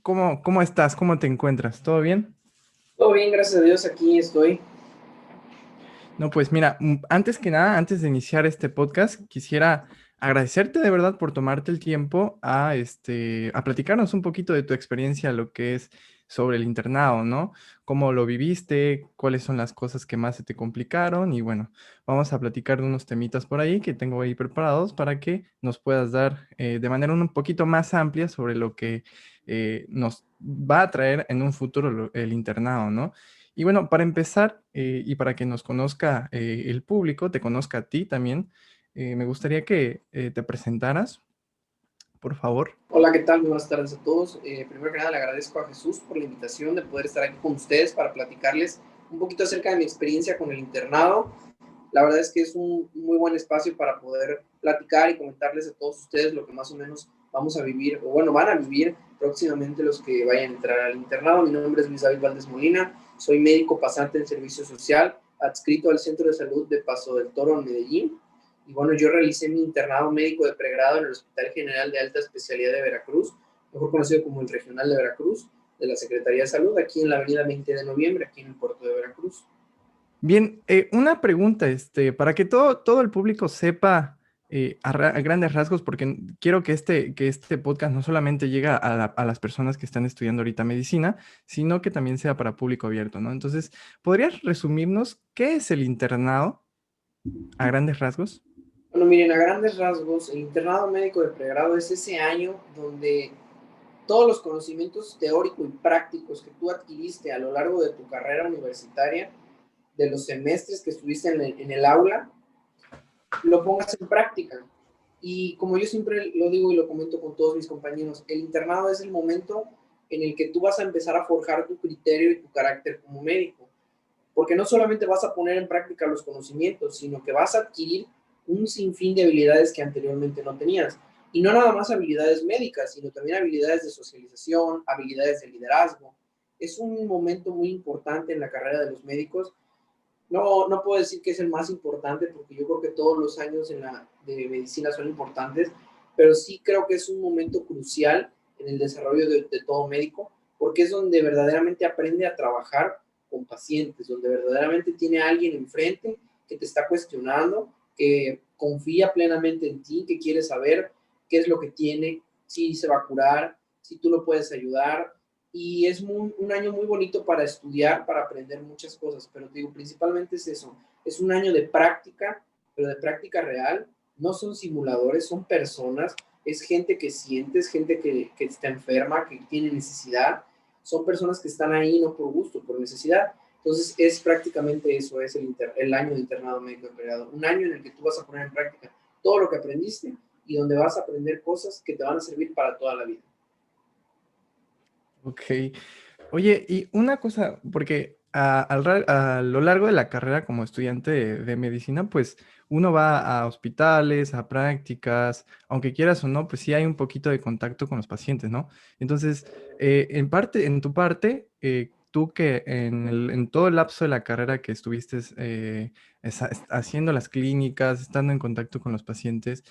¿Cómo estás? ¿Cómo te encuentras? ¿Todo bien? Todo bien, gracias a Dios, aquí estoy. No, pues mira, antes que nada, antes de iniciar este podcast, quisiera agradecerte de verdad por tomarte el tiempo a platicarnos un poquito de tu experiencia, lo que es sobre el internado, ¿no? ¿Cómo lo viviste? ¿Cuáles son las cosas que más se te complicaron? Y bueno, vamos a platicar de unos temitas por ahí que tengo ahí preparados para que nos puedas dar de manera un poquito más amplia sobre lo que nos va a traer en un futuro el internado, ¿no? Y bueno, para empezar y para que nos conozca el público, te conozca a ti también, me gustaría que te presentaras, por favor. Hola, ¿qué tal? Muy buenas tardes a todos. Primero que nada, le agradezco a Jesús por la invitación de poder estar aquí con ustedes para platicarles un poquito acerca de mi experiencia con el internado. La verdad es que es un muy buen espacio para poder platicar y comentarles a todos ustedes lo que más o menos vamos a vivir, o bueno, van a vivir próximamente los que vayan a entrar al internado. Mi nombre es Luis David Valdés Molina, soy médico pasante en servicio social, adscrito al Centro de Salud de Paso del Toro en Medellín. Y bueno, yo realicé mi internado médico de pregrado en el Hospital General de Alta Especialidad de Veracruz, mejor conocido como el Regional de Veracruz, de la Secretaría de Salud, aquí en la avenida 20 de noviembre, aquí en el puerto de Veracruz. Bien, una pregunta, para que todo el público sepa a grandes rasgos, porque quiero que este podcast no solamente llegue a las personas que están estudiando ahorita medicina, sino que también sea para público abierto, ¿no? Entonces, ¿podrías resumirnos qué es el internado a grandes rasgos? Bueno, miren, a grandes rasgos, el internado médico de pregrado es ese año donde todos los conocimientos teóricos y prácticos que tú adquiriste a lo largo de tu carrera universitaria, de los semestres que estuviste en el aula, lo pongas en práctica. Y como yo siempre lo digo y lo comento con todos mis compañeros, el internado es el momento en el que tú vas a empezar a forjar tu criterio y tu carácter como médico, porque no solamente vas a poner en práctica los conocimientos, sino que vas a adquirir un sinfín de habilidades que anteriormente no tenías. Y no nada más habilidades médicas, sino también habilidades de socialización, habilidades de liderazgo. Es un momento muy importante en la carrera de los médicos. No puedo decir que es el más importante, porque yo creo que todos los años de medicina son importantes, pero sí creo que es un momento crucial en el desarrollo de todo médico, porque es donde verdaderamente aprende a trabajar con pacientes, donde verdaderamente tiene a alguien enfrente que te está cuestionando, que confía plenamente en ti, que quiere saber qué es lo que tiene, si se va a curar, si tú lo puedes ayudar. Y es un año muy bonito para estudiar, para aprender muchas cosas, pero digo, principalmente es eso, es un año de práctica, pero de práctica real. No son simuladores, son personas, es gente que siente, es gente que está enferma, que tiene necesidad, son personas que están ahí no por gusto, por necesidad. Entonces es prácticamente eso, es el año de internado médico de pregrado, un año en el que tú vas a poner en práctica todo lo que aprendiste y donde vas a aprender cosas que te van a servir para toda la vida. Ok. Oye, y una cosa, porque a lo largo de la carrera como estudiante de medicina, pues uno va a hospitales, a prácticas, aunque quieras o no, pues sí hay un poquito de contacto con los pacientes, ¿no? Entonces, en tu parte, tú que en todo el lapso de la carrera que estuviste haciendo las clínicas, estando en contacto con los pacientes,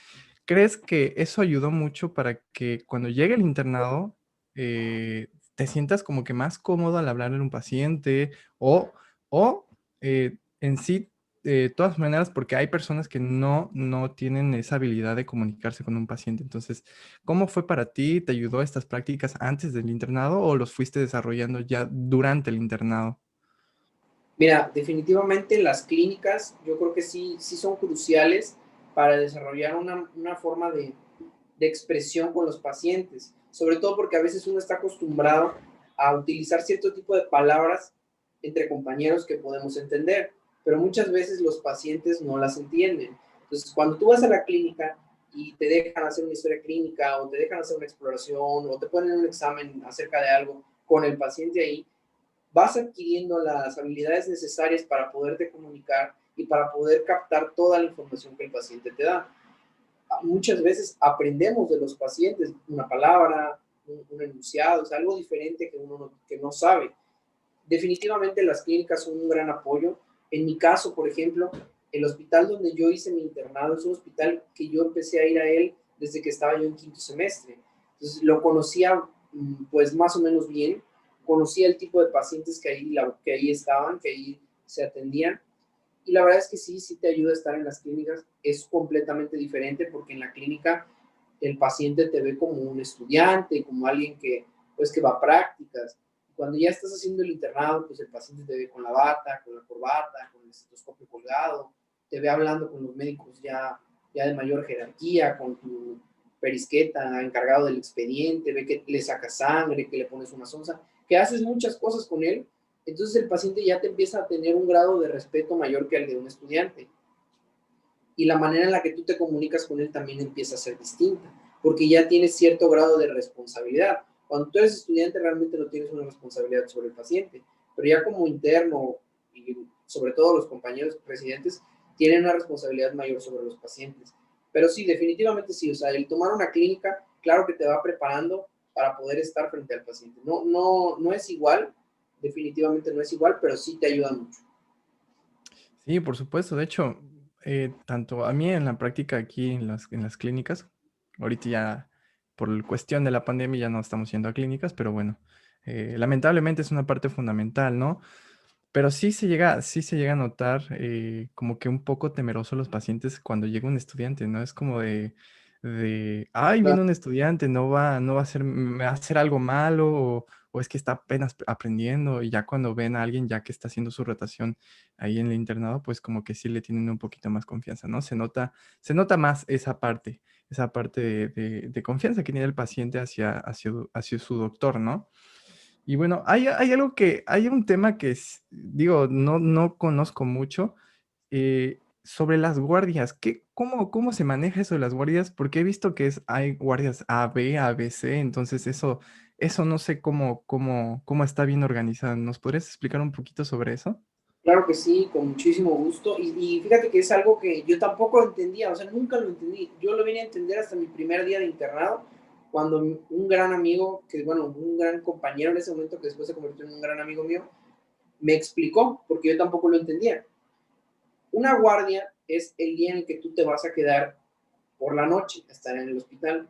¿crees que eso ayudó mucho para que cuando llegue el internado, te sientas como que más cómodo al hablar en un paciente o en sí, de todas maneras, porque hay personas que no tienen esa habilidad de comunicarse con un paciente? Entonces, ¿cómo fue para ti? ¿Te ayudó estas prácticas antes del internado o los fuiste desarrollando ya durante el internado? Mira, definitivamente las clínicas yo creo que sí son cruciales para desarrollar una forma de expresión con los pacientes, sobre todo porque a veces uno está acostumbrado a utilizar cierto tipo de palabras entre compañeros que podemos entender, pero muchas veces los pacientes no las entienden. Entonces, cuando tú vas a la clínica y te dejan hacer una historia clínica o te dejan hacer una exploración o te ponen un examen acerca de algo con el paciente ahí, vas adquiriendo las habilidades necesarias para poderte comunicar y para poder captar toda la información que el paciente te da. Muchas veces aprendemos de los pacientes una palabra, un enunciado, es algo diferente que uno que no sabe. Definitivamente las clínicas son un gran apoyo. En mi caso, por ejemplo, el hospital donde yo hice mi internado es un hospital que yo empecé a ir a él desde que estaba yo en quinto semestre. Entonces lo conocía pues más o menos bien, conocía el tipo de pacientes que ahí estaban, que ahí se atendían, y la verdad es que sí, sí te ayuda a estar en las clínicas. Es completamente diferente porque en la clínica el paciente te ve como un estudiante, como alguien que, pues, que va a prácticas. Cuando ya estás haciendo el internado, pues el paciente te ve con la bata, con la corbata, con el estetoscopio colgado, te ve hablando con los médicos ya de mayor jerarquía, con tu perisqueta, encargado del expediente, ve que le sacas sangre, que le pones una sonda, que haces muchas cosas con él. Entonces el paciente ya te empieza a tener un grado de respeto mayor que el de un estudiante. Y la manera en la que tú te comunicas con él también empieza a ser distinta, porque ya tienes cierto grado de responsabilidad. Cuando tú eres estudiante realmente no tienes una responsabilidad sobre el paciente, pero ya como interno y sobre todo los compañeros residentes tienen una responsabilidad mayor sobre los pacientes. Pero sí, definitivamente sí, o sea, el tomar una clínica, claro que te va preparando para poder estar frente al paciente. No es igual, definitivamente no es igual, pero sí te ayuda mucho. Sí, por supuesto. De hecho, tanto a mí en la práctica aquí en las clínicas, ahorita ya por cuestión de la pandemia ya no estamos yendo a clínicas, pero bueno, lamentablemente es una parte fundamental, ¿no? Pero sí se llega a notar como que un poco temeroso los pacientes cuando llega un estudiante, ¿no? Es como ay, viene Claro, un estudiante, no va a hacer, me va a hacer algo malo, o es que está apenas aprendiendo, y ya cuando ven a alguien ya que está haciendo su rotación ahí en el internado, pues como que sí le tienen un poquito más confianza, ¿no? Se nota más esa parte de confianza que tiene el paciente hacia su doctor, ¿no? Y bueno, hay un tema que digo, no conozco mucho sobre las guardias. ¿Cómo se maneja eso de las guardias? Porque he visto que hay guardias A, B, A, B, C, entonces eso no sé cómo está bien organizado. ¿Nos podrías explicar un poquito sobre eso? claro que sí, con muchísimo gusto. Y fíjate que es algo que yo tampoco entendía, o sea, nunca lo entendí. Yo lo vine a entender hasta mi primer día de internado, cuando un gran amigo, que bueno, un gran compañero en ese momento, que después se convirtió en un gran amigo mío, me explicó, porque yo tampoco lo entendía. Una guardia es el día en el que tú te vas a quedar por la noche, a estar en el hospital.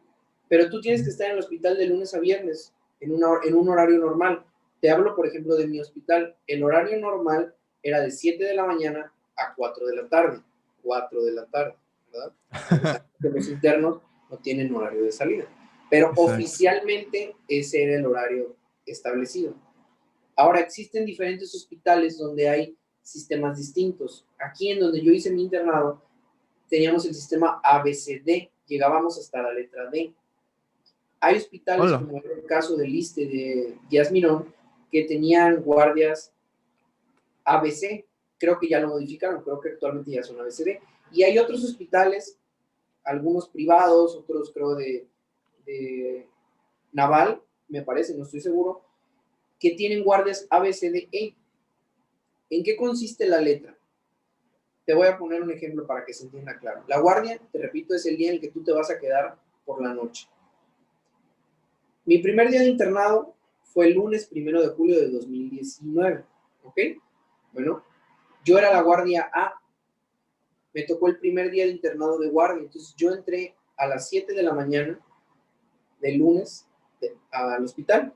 Pero tú tienes que Ujú. estar en el hospital de lunes a viernes, en un horario normal. Te hablo, por ejemplo, de mi hospital. El horario normal era de 7 de la mañana a 4 de la tarde. 4 de la tarde, ¿verdad? Porque sabes que los internos no tienen horario de salida. Pero Exacto. oficialmente ese era el horario establecido. Ahora existen diferentes hospitales donde hay sistemas distintos. Aquí en donde yo hice mi internado, teníamos el sistema ABCD, llegábamos hasta la letra D. Hay hospitales, Hola. como en el caso del ISSSTE de Díaz Mirón, que tenían guardias ABC, creo que ya lo modificaron, creo que actualmente ya son ABCD. Y hay otros hospitales, algunos privados, otros creo de Naval, me parece, no estoy seguro, que tienen guardias ABCDE. ¿En qué consiste la letra? Te voy a poner un ejemplo para que se entienda claro. La guardia, te repito, es el día en el que tú te vas a quedar por la noche. Mi primer día de internado fue el lunes 1 de julio de 2019, ¿ok? Bueno, yo era la guardia A, me tocó el primer día de internado de guardia, entonces yo entré a las 7 de la mañana del lunes al hospital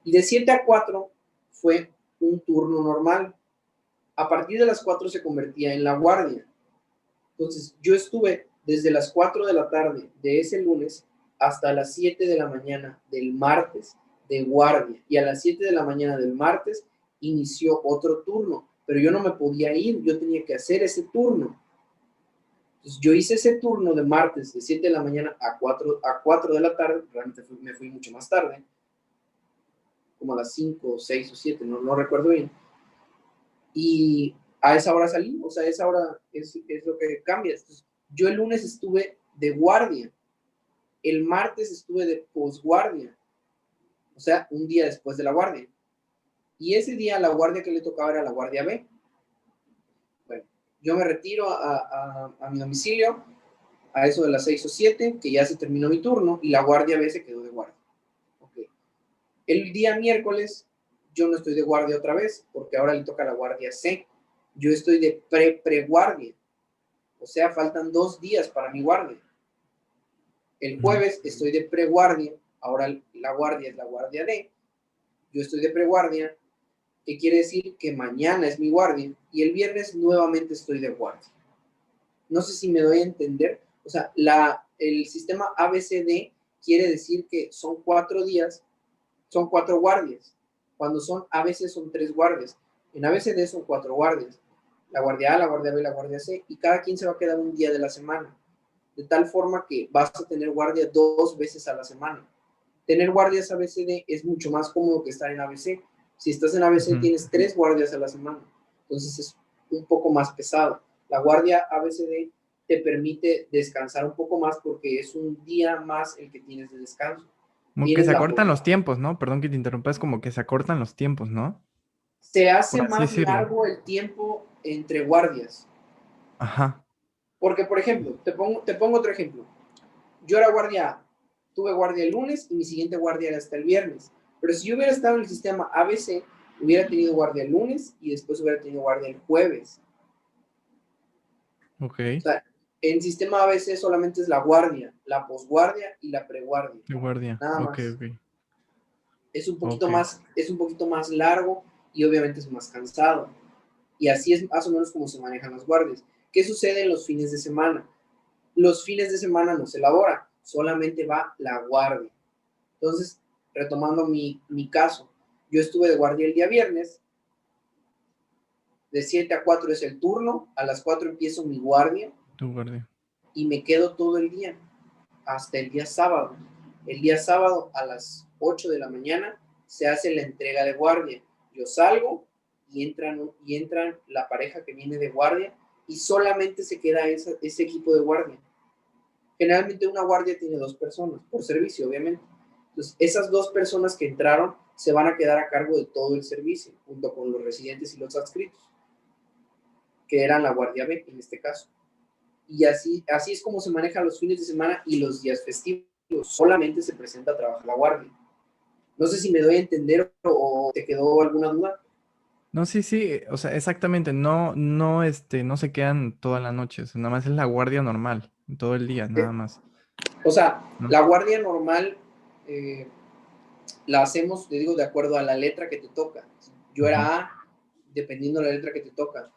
y de 7 a 4 fue un turno normal. A partir de las 4 se convertía en la guardia. Entonces yo estuve desde las 4 de la tarde de ese lunes hasta las 7 de la mañana del martes de guardia. Y a las 7 de la mañana del martes inició otro turno, pero yo no me podía ir, yo tenía que hacer ese turno. Entonces yo hice ese turno de martes de 7 de la mañana a 4 de la tarde, realmente me fui mucho más tarde, como a las 5 o 6 o 7, no recuerdo bien. Y a esa hora salí, o sea, a esa hora es lo que cambia. Entonces, yo el lunes estuve de guardia, el martes estuve de posguardia, o sea, un día después de la guardia. Y ese día la guardia que le tocaba era la guardia B. Bueno, yo me retiro a mi domicilio a eso de las 6 o 7, que ya se terminó mi turno, y la guardia B se quedó de guardia. Okay. El día miércoles yo no estoy de guardia otra vez, porque ahora le toca a la guardia C. Yo estoy de preguardia. O sea, faltan 2 días para mi guardia. El Ujú. jueves estoy de preguardia Ahora la guardia es la guardia D, yo estoy de preguardia, que quiere decir que mañana es mi guardia y el viernes nuevamente estoy de guardia. No sé si me doy a entender. O sea, el sistema ABCD quiere decir que son 4 días, son 4 guardias. Cuando son ABC son 3 guardias. En ABCD son 4 guardias. La guardia A, la guardia B, la guardia C. Y cada quien se va a quedar un día de la semana. De tal forma que vas a tener guardia 2 veces a la semana. Tener guardias ABCD es mucho más cómodo que estar en ABC. Si estás en ABC tienes 3 guardias a la semana. Entonces es un poco más pesado. La guardia ABCD te permite descansar un poco más porque es un día más el que tienes de descanso. Como que Tienes se la acortan los tiempos, ¿no? Perdón que te interrumpa, es como que se acortan los tiempos, ¿no? Se hace Por así más decirlo. largo el tiempo entre guardias. Ajá. Porque, por ejemplo, te pongo otro ejemplo. Yo era guardia A, tuve guardia el lunes y mi siguiente guardia era hasta el viernes. Pero si yo hubiera estado en el sistema ABC, hubiera tenido guardia el lunes y después hubiera tenido guardia el jueves. Ok. O sea, en sistema ABC solamente es la guardia, la posguardia y la preguardia. De guardia. Nada Ok, más. ok. Es un poquito Ok. más, es un poquito más largo y obviamente es más cansado. Y así es más o menos como se manejan las guardias. ¿Qué sucede en los fines de semana? Los fines de semana no se elabora, solamente va la guardia. Entonces, retomando mi caso, yo estuve de guardia el día viernes, de 7 a 4 es el turno, a las 4 empiezo mi guardia Tu guardia. y me quedo todo el día, hasta el día sábado. El día sábado a las 8 de la mañana se hace la entrega de guardia. Yo salgo y entran la pareja que viene de guardia y solamente se queda ese equipo de guardia. Generalmente una guardia tiene 2 personas, por servicio, obviamente. Entonces, esas 2 personas que entraron se van a quedar a cargo de todo el servicio, junto con los residentes y los adscritos, que eran la guardia B en este caso. Y así es como se manejan los fines de semana y los días festivos. Solamente se presenta a trabajar la guardia. No sé si me doy a entender o te quedó alguna duda. No, sí, sí, o sea, exactamente, no se quedan toda la noche, o sea, nada más es la guardia normal, todo el día, nada más, O sea, ¿no? la guardia normal eh, la hacemos, te digo, de acuerdo a la letra que te toca. Yo Ujú. era A, dependiendo de la letra que te toca.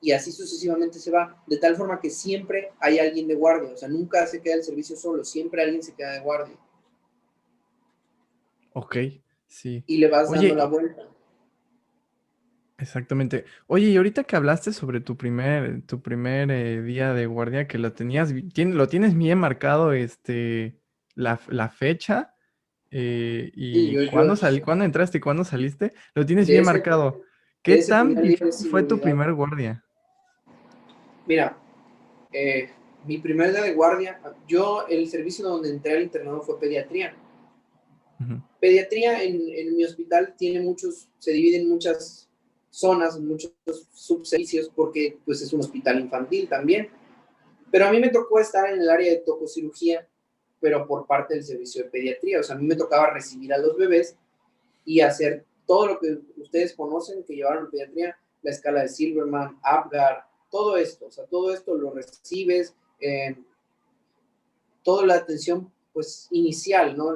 Y así sucesivamente se va, de tal forma que siempre hay alguien de guardia, o sea, nunca se queda el servicio solo, siempre alguien se queda de guardia Ok, sí. y le vas dando Oye, la vuelta. exactamente. Oye, y ahorita que hablaste sobre tu primer día de guardia, que lo tienes bien marcado, la fecha, Sí, y cuándo entraste y cuándo saliste, lo tienes de bien ese, marcado. ¿Qué de ese tan primer día difícil es fue tu inolvidable. primer guardia? Mira, mi primer día de guardia, yo el servicio donde entré al internado fue pediatría. Ujú. Pediatría en mi hospital se divide en muchas zonas, muchos subservicios, porque pues es un hospital infantil también. Pero a mí me tocó estar en el área de tococirugía, pero por parte del servicio de pediatría. O sea, a mí me tocaba recibir a los bebés y hacer todo lo que ustedes conocen que llevaron en pediatría, la escala de Silverman, Apgar, todo esto. O sea, todo esto lo recibes, toda la atención pues inicial, ¿no?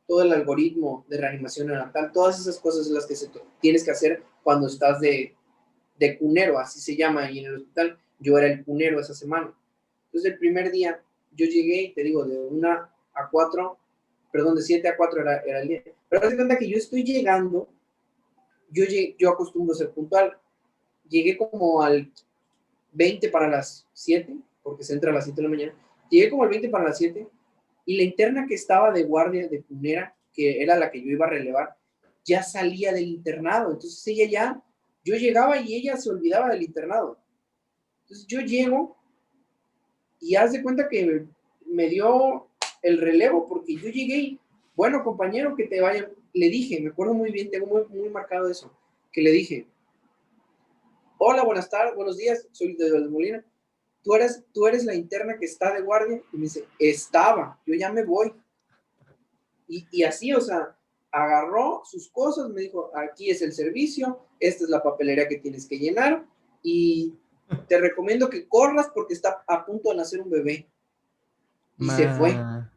Todo el algoritmo de reanimación neonatal, todas esas cosas son las que tienes que hacer cuando estás de cunero, así se llama ahí en el hospital. Yo era el cunero esa semana. Entonces el primer día yo llegué y te digo, de 1 a 4, perdón, de 7 a 4 era el día. Pero haz de cuenta que yo estoy llegando, yo acostumbro a ser puntual. Llegué como al 20 para las 7, porque se entra a las 7 de la mañana. Llegué como al 20 para las 7 y la interna que estaba de guardia de punera, que era la que yo iba a relevar, ya salía del internado. Entonces yo llegaba y ella se olvidaba del internado. Entonces yo llego y haz de cuenta que me dio el relevo porque yo llegué y, bueno, compañero, que te vaya. Le dije, me acuerdo muy bien, tengo muy, muy marcado eso, que le dije, hola, buenas tardes, buenos días, soy de Molina. ¿Tú eres la interna que está de guardia? Y me dice, estaba, yo ya me voy. Y así, o sea, agarró sus cosas, me dijo, aquí es el servicio, esta es la papelera que tienes que llenar y te recomiendo que corras porque está a punto de nacer un bebé. Y se fue. Ma...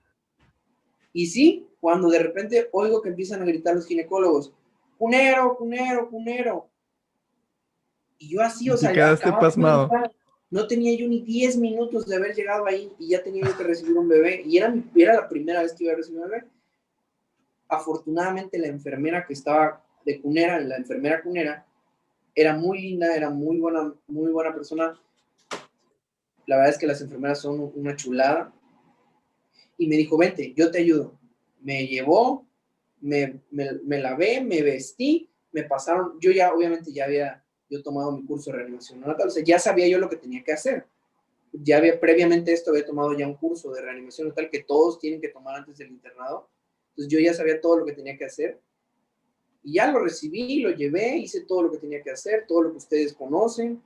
Y sí, cuando de repente oigo que empiezan a gritar los ginecólogos, cunero, cunero, cunero. Y yo así, Y o te sea, ya quedaste acababa de pasmado. entrar. No tenía yo ni 10 minutos de haber llegado ahí y ya tenía yo que recibir un bebé. Y era la primera vez que iba a recibir un bebé. Afortunadamente la enfermera que estaba de cunera, la enfermera cunera, era muy linda, era muy buena persona. La verdad es que las enfermeras son una chulada. Y me dijo, vente, yo te ayudo. Me llevó, me lavé, me vestí, me pasaron, yo ya obviamente ya había yo tomado mi curso de reanimación neonatal, o sea, ya sabía yo lo que tenía que hacer. Ya había, previamente esto, había tomado ya un curso de reanimación neonatal que todos tienen que tomar antes del internado. Entonces yo ya sabía todo lo que tenía que hacer. Y ya lo recibí, lo llevé, hice todo lo que tenía que hacer, todo lo que ustedes conocen,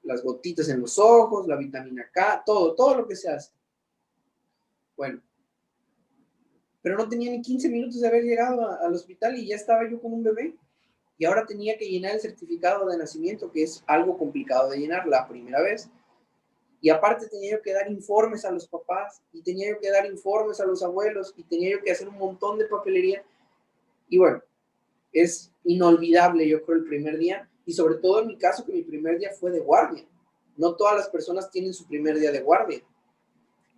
las gotitas en los ojos, la vitamina K, todo lo que se hace. Bueno, pero no tenía ni 15 minutos de haber llegado al hospital y ya estaba yo con un bebé. Y ahora tenía que llenar el certificado de nacimiento, que es algo complicado de llenar la primera vez. Y aparte tenía yo que dar informes a los papás, y tenía yo que dar informes a los abuelos, y tenía yo que hacer un montón de papelería. Y bueno, es inolvidable, yo creo, el primer día, y sobre todo en mi caso, que mi primer día fue de guardia. No todas las personas tienen su primer día de guardia.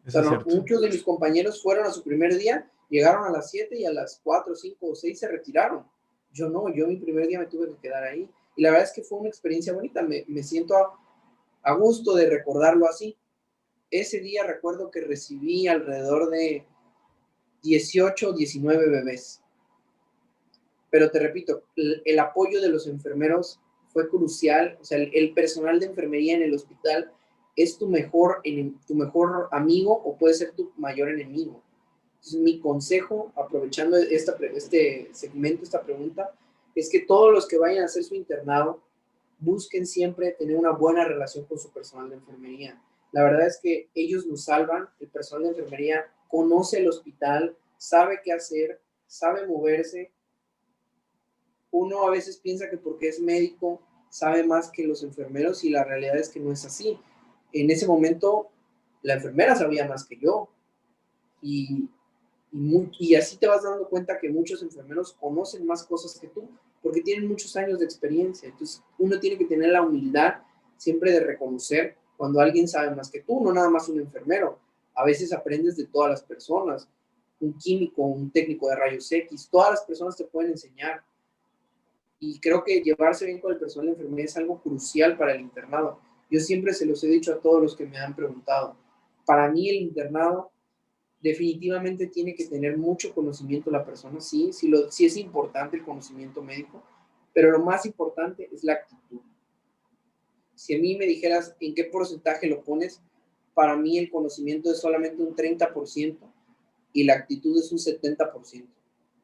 O Eso sea, es no, cierto. muchos de mis compañeros fueron a su primer día, llegaron a las 7 y a las 4, 5 o 6 se retiraron. Yo no, yo mi primer día me tuve que quedar ahí. Y la verdad es que fue una experiencia bonita, me siento a gusto de recordarlo así. Ese día recuerdo que recibí alrededor de 18 o 19 bebés. Pero te repito, el apoyo de los enfermeros fue crucial. O sea, el personal de enfermería en el hospital es tu mejor amigo o puede ser tu mayor enemigo. Entonces, mi consejo, aprovechando este segmento, esta pregunta, es que todos los que vayan a hacer su internado busquen siempre tener una buena relación con su personal de enfermería. La verdad es que ellos nos salvan, el personal de enfermería conoce el hospital, sabe qué hacer, sabe moverse. Uno a veces piensa que porque es médico sabe más que los enfermeros y la realidad es que no es así. En ese momento la enfermera sabía más que yo y, y así te vas dando cuenta que muchos enfermeros conocen más cosas que tú porque tienen muchos años de experiencia. Entonces uno tiene que tener la humildad siempre de reconocer cuando alguien sabe más que tú, no nada más un enfermero. A veces aprendes de todas las personas, un químico, un técnico de rayos X, todas las personas te pueden enseñar. Y creo que llevarse bien con el personal de enfermería es algo crucial para el internado. Yo siempre se los he dicho a todos los que me han preguntado. Para mí el internado definitivamente tiene que tener mucho conocimiento la persona, sí, sí es importante el conocimiento médico, pero lo más importante es la actitud. Si a mí me dijeras en qué porcentaje lo pones, para mí el conocimiento es solamente un 30% y la actitud es un 70%. O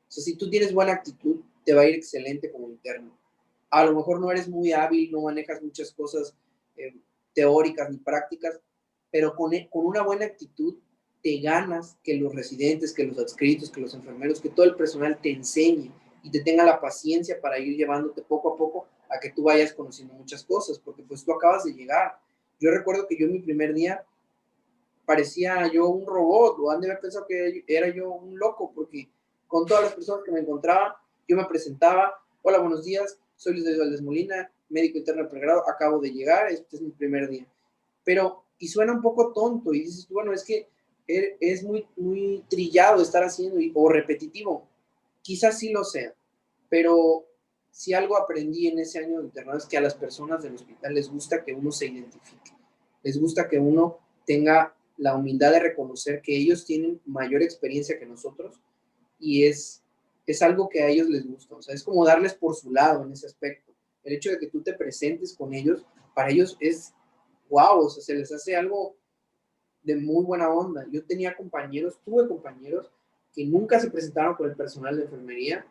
sea, si tú tienes buena actitud, te va a ir excelente como interno. A lo mejor no eres muy hábil, no manejas muchas cosas eh, teóricas ni prácticas, pero con una buena actitud te ganas que los residentes, que los adscritos, que los enfermeros, que todo el personal te enseñe y te tenga la paciencia para ir llevándote poco a poco a que tú vayas conociendo muchas cosas, porque pues tú acabas de llegar. Yo recuerdo que yo en mi primer día parecía yo un robot, o han de haber pensado que era yo un loco, porque con todas las personas que me encontraba, yo me presentaba, hola, buenos días, soy Luis de Valdés Molina, médico interno de pregrado, acabo de llegar, este es mi primer día. Pero, y suena un poco tonto, y dices, bueno, es que es muy trillado estar haciendo, o repetitivo, quizás sí lo sea, pero si algo aprendí en ese año de internado es que a las personas del hospital les gusta que uno se identifique, les gusta que uno tenga la humildad de reconocer que ellos tienen mayor experiencia que nosotros y es algo que a ellos les gusta, o sea, es como darles por su lado en ese aspecto. El hecho de que tú te presentes con ellos, para ellos es wow, o sea, se les hace algo de muy buena onda. Yo tuve compañeros que nunca se presentaron con el personal de enfermería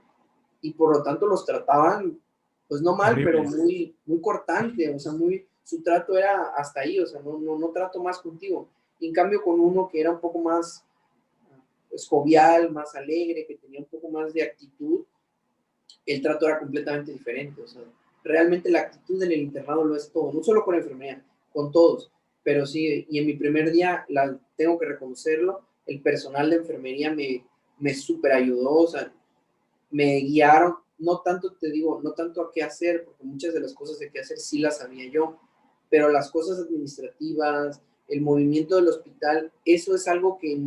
y por lo tanto los trataban, pues no mal, pero Horrible. muy cortante, o sea, su trato era hasta ahí, o sea, no trato más contigo. Y en cambio con uno que era un poco más pues, jovial, más alegre, que tenía un poco más de actitud, el trato era completamente diferente, o sea, realmente la actitud en el internado lo es todo, no solo con la enfermería, con todos, pero sí, y en mi primer día tengo que reconocerlo, el personal de enfermería me súper ayudó, o sea, me guiaron, no tanto te digo, no tanto a qué hacer, porque muchas de las cosas de qué hacer sí las sabía yo, pero las cosas administrativas, el movimiento del hospital, eso es algo que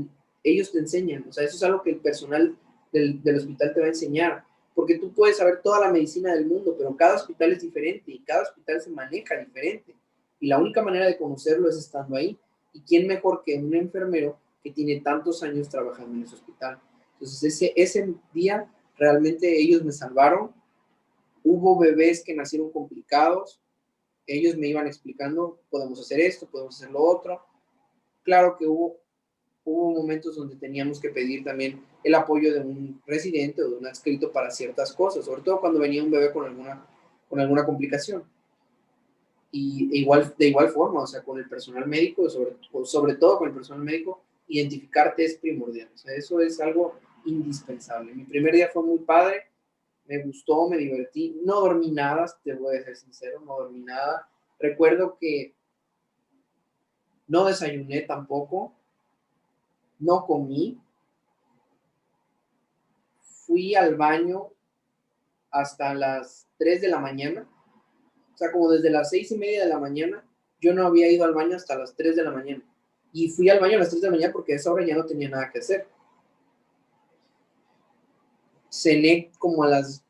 ellos te enseñan, o sea, eso es algo que el personal del hospital te va a enseñar, porque tú puedes saber toda la medicina del mundo, pero cada hospital es diferente y cada hospital se maneja diferente. Y la única manera de conocerlo es estando ahí. ¿Y quién mejor que un enfermero que tiene tantos años trabajando en ese hospital? Entonces, ese día realmente ellos me salvaron. Hubo bebés que nacieron complicados. Ellos me iban explicando, podemos hacer esto, podemos hacer lo otro. Claro que hubo momentos donde teníamos que pedir también el apoyo de un residente o de un adscrito para ciertas cosas, sobre todo cuando venía un bebé con alguna complicación. Y de igual forma, o sea, con el personal médico, sobre todo con el personal médico, identificarte es primordial. O sea, eso es algo indispensable. Mi primer día fue muy padre, me gustó, me divertí, no dormí nada, te voy a ser sincero, no dormí nada. Recuerdo que no desayuné tampoco, no comí, fui al baño hasta las 3 de la mañana, o sea, como desde las 6:30 de la mañana, yo no había ido al baño hasta las 3 de la mañana. Y fui al baño a las 3 de la mañana porque a esa hora ya no tenía nada que hacer. Cené como a las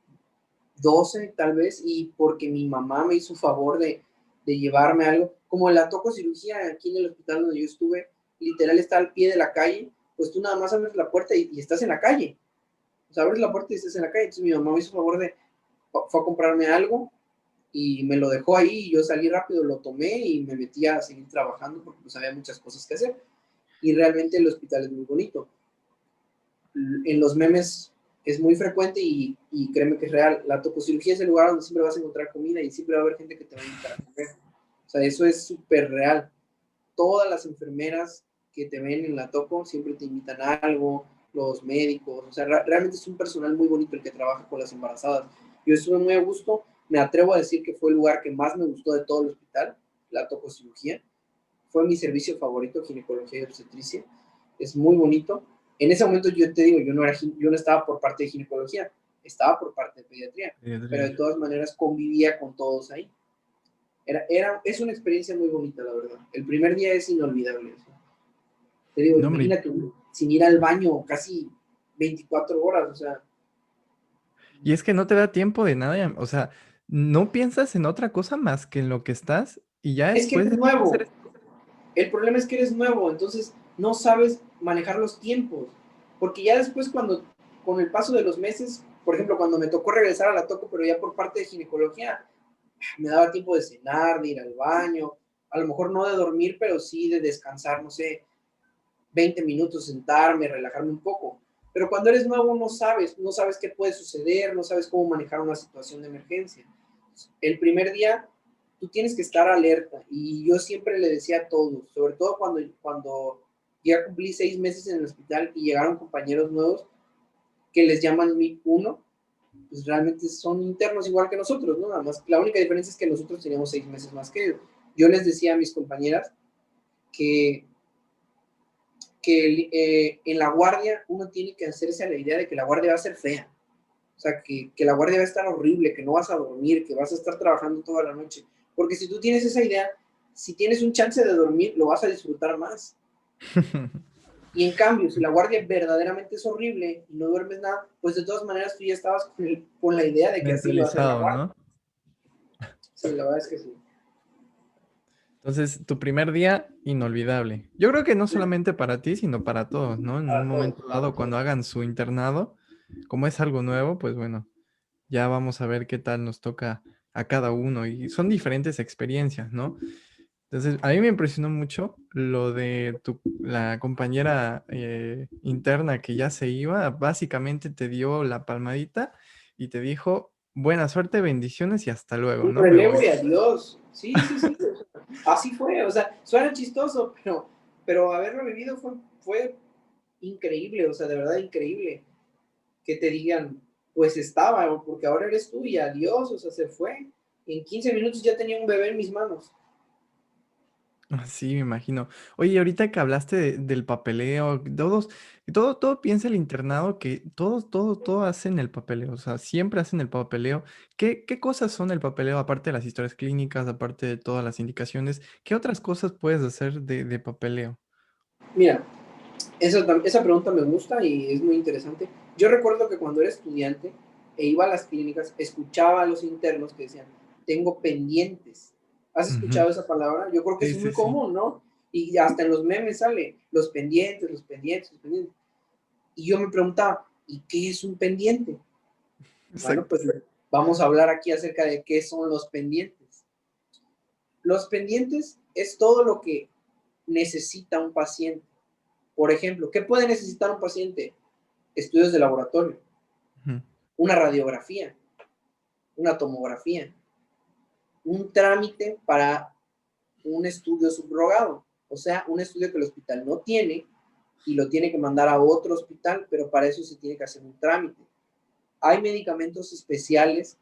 12 tal vez, y porque mi mamá me hizo favor de llevarme algo, como la tococirugía aquí en el hospital donde yo estuve, literal está al pie de la calle, pues tú nada más abres la puerta y estás en la calle. O sea, abres la puerta y estás en la calle. Entonces mi mamá me hizo favor fue a comprarme algo y me lo dejó ahí y yo salí rápido, lo tomé y me metí a seguir trabajando porque pues había muchas cosas que hacer. Y realmente el hospital es muy bonito. En los memes es muy frecuente y créeme que es real. La tococirugía es el lugar donde siempre vas a encontrar comida y siempre va a haber gente que te va a invitar a comer. O sea, eso es súper real. Todas las enfermeras que te ven en la toco siempre te invitan a algo, los médicos, o sea, realmente es un personal muy bonito el que trabaja con las embarazadas. Yo estuve muy a gusto, me atrevo a decir que fue el lugar que más me gustó de todo el hospital, la tococirugía. Fue mi servicio favorito, ginecología y obstetricia. Es muy bonito. En ese momento yo te digo, yo no estaba por parte de ginecología, estaba por parte de pediatría, pero de todas maneras convivía con todos ahí. Es una experiencia muy bonita, la verdad. El primer día es inolvidable. Te digo, No, hombre, imagínate, sin ir al baño casi 24 horas, o sea. y es que no te da tiempo de nada, o sea, no piensas en otra cosa más que en lo que estás y ya Es que después eres de hacer nuevo. El problema es que eres nuevo, entonces no sabes manejar los tiempos. Porque ya después con el paso de los meses, por ejemplo, cuando me tocó regresar a la toco, pero ya por parte de ginecología, me daba tiempo de cenar, de ir al baño, a lo mejor no de dormir, pero sí de descansar, no sé, 20 minutos, sentarme, relajarme un poco. Pero cuando eres nuevo no sabes qué puede suceder, no sabes cómo manejar una situación de emergencia. El primer día tú tienes que estar alerta y yo siempre le decía a todos, sobre todo cuando ya cumplí 6 meses en el hospital y llegaron compañeros nuevos que les llaman MIP 1, pues realmente son internos igual que nosotros, ¿no? Nada más, la única diferencia es que nosotros teníamos 6 meses más que ellos. Yo les decía a mis compañeras que en la guardia uno tiene que hacerse a la idea de que la guardia va a ser fea. O sea, que la guardia va a estar horrible, que no vas a dormir, que vas a estar trabajando toda la noche. Porque si tú tienes esa idea, si tienes un chance de dormir, lo vas a disfrutar más. Y en cambio, si la guardia verdaderamente es horrible y no duermes nada, pues de todas maneras tú ya estabas con la idea de que así iba a ser la mentalizado, guardia. ¿no? Sí, la verdad es que sí. Entonces, tu primer día, inolvidable. Yo creo que no solamente para ti, sino para todos, ¿no? En un Para todos, momento para dado, todos. cuando hagan su internado, como es algo nuevo, pues bueno, ya vamos a ver qué tal nos toca a cada uno. Y son diferentes experiencias, ¿no? Entonces, a mí me impresionó mucho lo de la compañera interna que ya se iba, básicamente te dio la palmadita y te dijo, buena suerte, bendiciones y hasta luego, Un ¿no? Me voy. relevo y adiós. Sí, sí, sí. O sea, así fue. O sea, suena chistoso, pero haberlo vivido fue increíble. O sea, de verdad increíble. Que te digan, pues estaba, porque ahora eres tú y adiós. O sea, se fue. Y en 15 minutos ya tenía un bebé en mis manos. Sí, me imagino. Oye, ahorita que hablaste del papeleo, todo piensa el internado que todo hacen el papeleo, o sea, siempre hacen el papeleo. ¿Qué cosas son el papeleo, aparte de las historias clínicas, aparte de todas las indicaciones? ¿Qué otras cosas puedes hacer de papeleo? Mira, esa pregunta me gusta y es muy interesante. Yo recuerdo que cuando era estudiante e iba a las clínicas, escuchaba a los internos que decían, tengo pendientes. ¿Has Ujú. escuchado esa palabra? Yo creo que Sí, es sí, muy sí. común, ¿no? Y hasta en los memes sale, los pendientes, los pendientes, los pendientes. Y yo me preguntaba, ¿y qué es un pendiente? Bueno, Exacto. pues vamos a hablar aquí acerca de qué son los pendientes. Los pendientes es todo lo que necesita un paciente. Por ejemplo, ¿qué puede necesitar un paciente? Estudios de laboratorio, Ujú. una radiografía, una tomografía, un trámite para un estudio subrogado, o sea, un estudio que el hospital no tiene y lo tiene que mandar a otro hospital, pero para eso se tiene que hacer un trámite. Hay medicamentos especiales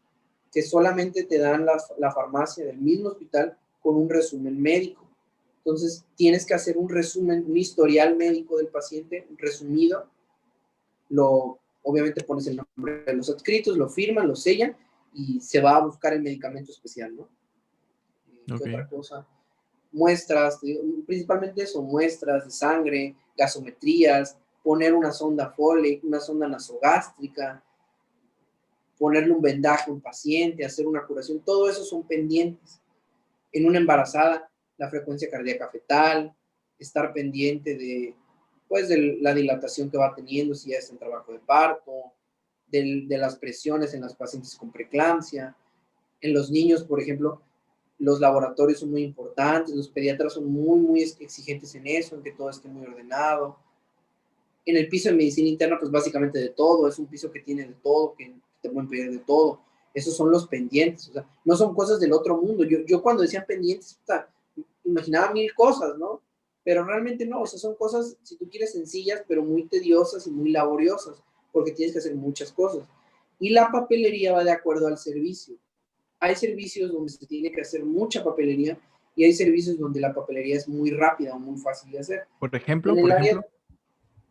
que solamente te dan la farmacia del mismo hospital con un resumen médico. Entonces, tienes que hacer un resumen, un historial médico del paciente resumido, obviamente pones el nombre de los adscritos, lo firman, lo sellan y se va a buscar el medicamento especial, ¿no? ¿Qué Ok. otra cosa? Muestras, principalmente eso, muestras de sangre, gasometrías, poner una sonda Foley, una sonda nasogástrica, ponerle un vendaje a un paciente, hacer una curación, todo eso son pendientes. En una embarazada, la frecuencia cardíaca fetal, estar pendiente pues, de la dilatación que va teniendo, si ya está en trabajo de parto, de las presiones en las pacientes con preeclampsia. En los niños, por ejemplo, los laboratorios son muy importantes, los pediatras son muy exigentes en eso, en que todo esté muy ordenado. En el piso de medicina interna, pues básicamente de todo, es un piso que tiene de todo, que te pueden pedir de todo. Esos son los pendientes, o sea, no son cosas del otro mundo. Yo cuando decían pendientes, imaginaba mil cosas, ¿no? Pero realmente no, o sea, son cosas, si tú quieres, sencillas, pero muy tediosas y muy laboriosas, porque tienes que hacer muchas cosas. Y la papelería va de acuerdo al servicio. Hay servicios donde se tiene que hacer mucha papelería y hay servicios donde la papelería es muy rápida o muy fácil de hacer. Por ejemplo, En por el área, ejemplo,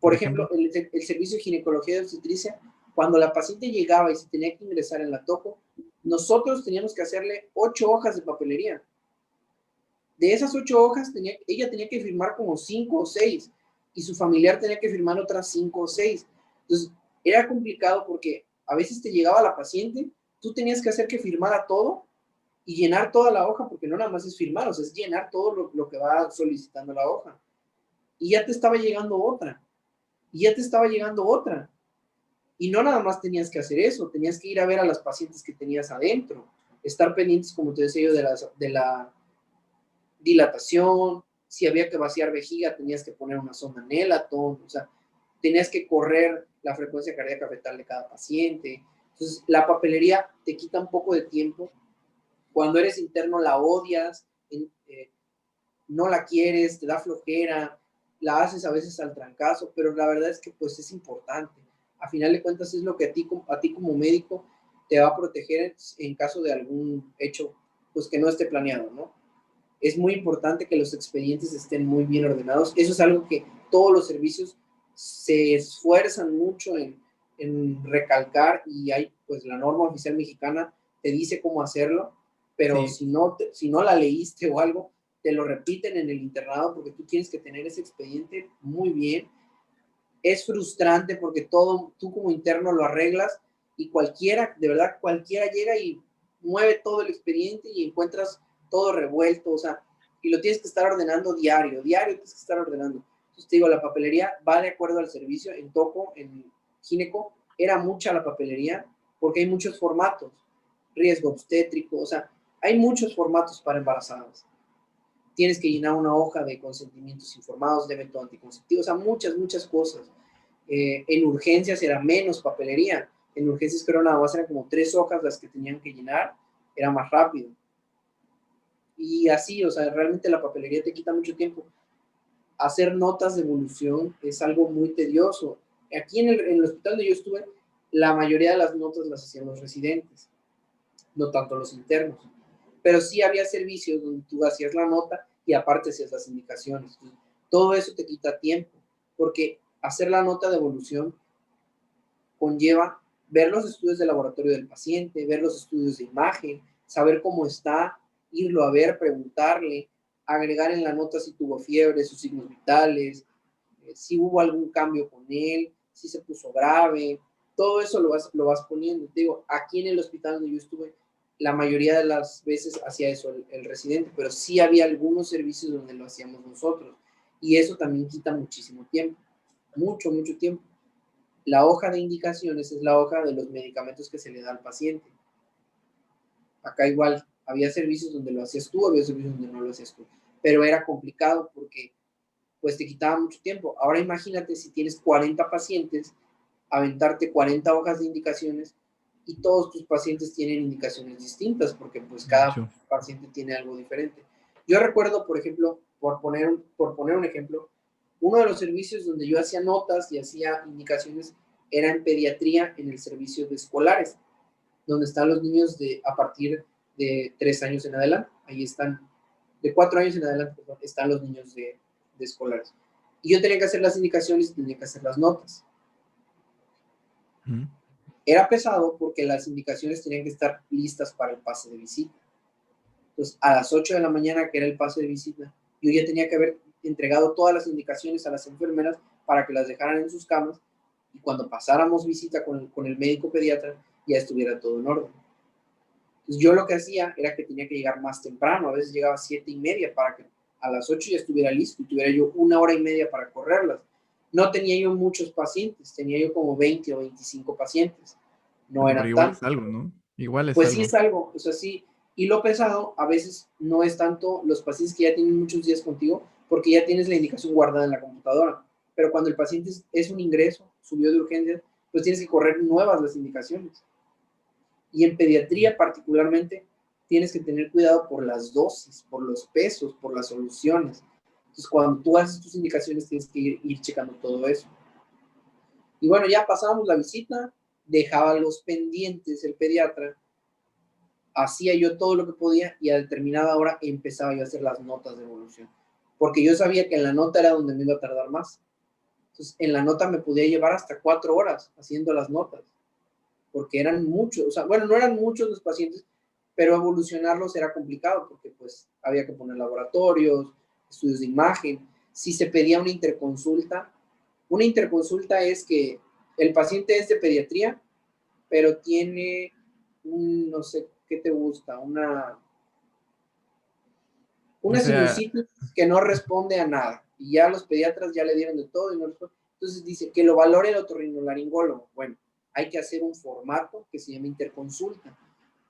por por ejemplo, ejemplo. el servicio de ginecología y obstetricia, cuando la paciente llegaba y se tenía que ingresar en la toco, nosotros teníamos que hacerle 8 hojas de papelería. De esas 8 hojas, ella tenía que firmar como 5 o 6 y su familiar tenía que firmar otras 5 o 6. Entonces, era complicado porque a veces te llegaba la paciente, tú tenías que hacer que firmara todo y llenar toda la hoja, porque no nada más es firmar, o sea, es llenar todo lo que va solicitando la hoja. Y ya te estaba llegando otra, y ya te estaba llegando otra. Y no nada más tenías que hacer eso, tenías que ir a ver a las pacientes que tenías adentro, estar pendientes, como te decía yo, de la dilatación, si había que vaciar vejiga, tenías que poner una sonda Nelaton, o sea, tenías que correr la frecuencia cardíaca fetal de cada paciente. Entonces, la papelería te quita un poco de tiempo. Cuando eres interno la odias, no la quieres, te da flojera, la haces a veces al trancazo, pero la verdad es que pues es importante. A final de cuentas es lo que a ti como médico te va a proteger en caso de algún hecho pues que no esté planeado, ¿no? Es muy importante que los expedientes estén muy bien ordenados. Eso es algo que todos los servicios se esfuerzan mucho en recalcar y hay, pues la norma oficial mexicana te dice cómo hacerlo, pero Sí, si no la leíste o algo, te lo repiten en el internado porque tú tienes que tener ese expediente muy bien. Es frustrante porque tú como interno lo arreglas y cualquiera, de verdad, cualquiera llega y mueve todo el expediente y encuentras todo revuelto, o sea, y lo tienes que estar ordenando diario, diario tienes que estar ordenando. Entonces te digo, la papelería va de acuerdo al servicio. En Toco, en Gineco, era mucha la papelería porque hay muchos formatos, riesgo obstétrico, o sea, hay muchos formatos para embarazadas. Tienes que llenar una hoja de consentimientos informados, de método anticonceptivo, o sea, muchas cosas. En urgencias era menos papelería. En urgencias creo nada más eran como 3 hojas las que tenían que llenar, era más rápido. Y así, o sea, realmente la papelería te quita mucho tiempo. Hacer notas de evolución es algo muy tedioso. Aquí en el hospital donde yo estuve, la mayoría de las notas las hacían los residentes, no tanto los internos. Pero sí había servicios donde tú hacías la nota y aparte hacías las indicaciones. Entonces, todo eso te quita tiempo, porque hacer la nota de evolución conlleva ver los estudios de laboratorio del paciente, ver los estudios de imagen, saber cómo está, irlo a ver, preguntarle, agregar en la nota si tuvo fiebre, sus signos vitales, si hubo algún cambio con él, si se puso grave, todo eso lo vas poniendo. Te digo, aquí en el hospital donde yo estuve, la mayoría de las veces hacía eso el residente, pero sí había algunos servicios donde lo hacíamos nosotros. Y eso también quita muchísimo tiempo, mucho, mucho tiempo. La hoja de indicaciones es la hoja de los medicamentos que se le da al paciente. Acá igual, había servicios donde lo hacías tú, había servicios donde no lo hacías tú. Pero era complicado porque pues te quitaba mucho tiempo. Ahora imagínate si tienes 40 pacientes, aventarte 40 hojas de indicaciones y todos tus pacientes tienen indicaciones distintas porque pues cada Mucho. paciente tiene algo diferente. Yo recuerdo, por ejemplo, por poner un ejemplo, uno de los servicios donde yo hacía notas y hacía indicaciones era en pediatría en el servicio de escolares, donde están los niños a partir de 3 años en adelante. Ahí están, de 4 años en adelante, perdón, están los niños de escolares. Y yo tenía que hacer las indicaciones y tenía que hacer las notas. Era pesado porque las indicaciones tenían que estar listas para el pase de visita. Entonces, a las 8 de la mañana, que era el pase de visita, yo ya tenía que haber entregado todas las indicaciones a las enfermeras para que las dejaran en sus camas y cuando pasáramos visita con el médico pediatra ya estuviera todo en orden. Entonces, yo lo que hacía era que tenía que llegar más temprano, a veces llegaba a 7:30 para que a las 8 ya estuviera listo y tuviera yo 1 hora y media para correrlas. No tenía yo muchos pacientes, tenía yo como 20 o 25 pacientes, no Bueno, pero eran igual es tantos. algo, ¿no? Igual es Pues sí algo. es algo, o sea, sí. Y lo pesado a veces no es tanto los pacientes que ya tienen muchos días contigo, porque ya tienes la indicación guardada en la computadora. Pero cuando el paciente es un ingreso, subió de urgencia, pues tienes que correr nuevas las indicaciones. Y en pediatría particularmente, tienes que tener cuidado por las dosis, por los pesos, por las soluciones. Entonces, cuando tú haces tus indicaciones, tienes que ir checando todo eso. Y bueno, ya pasábamos la visita, dejaba los pendientes el pediatra, hacía yo todo lo que podía y a determinada hora empezaba yo a hacer las notas de evolución. Porque yo sabía que en la nota era donde me iba a tardar más. Entonces, en la nota me podía llevar hasta 4 horas haciendo las notas, porque eran muchos, o sea, bueno, no eran muchos los pacientes, pero evolucionarlos era complicado, porque pues había que poner laboratorios, estudios de imagen. Si se pedía una interconsulta es que el paciente es de pediatría, pero tiene no sé, ¿qué te gusta? O Una sea, sinusitis que no responde a nada. Y ya los pediatras ya le dieron de todo y no responde. Entonces dice que lo valore el otorrinolaringólogo. Bueno, hay que hacer un formato que se llama interconsulta.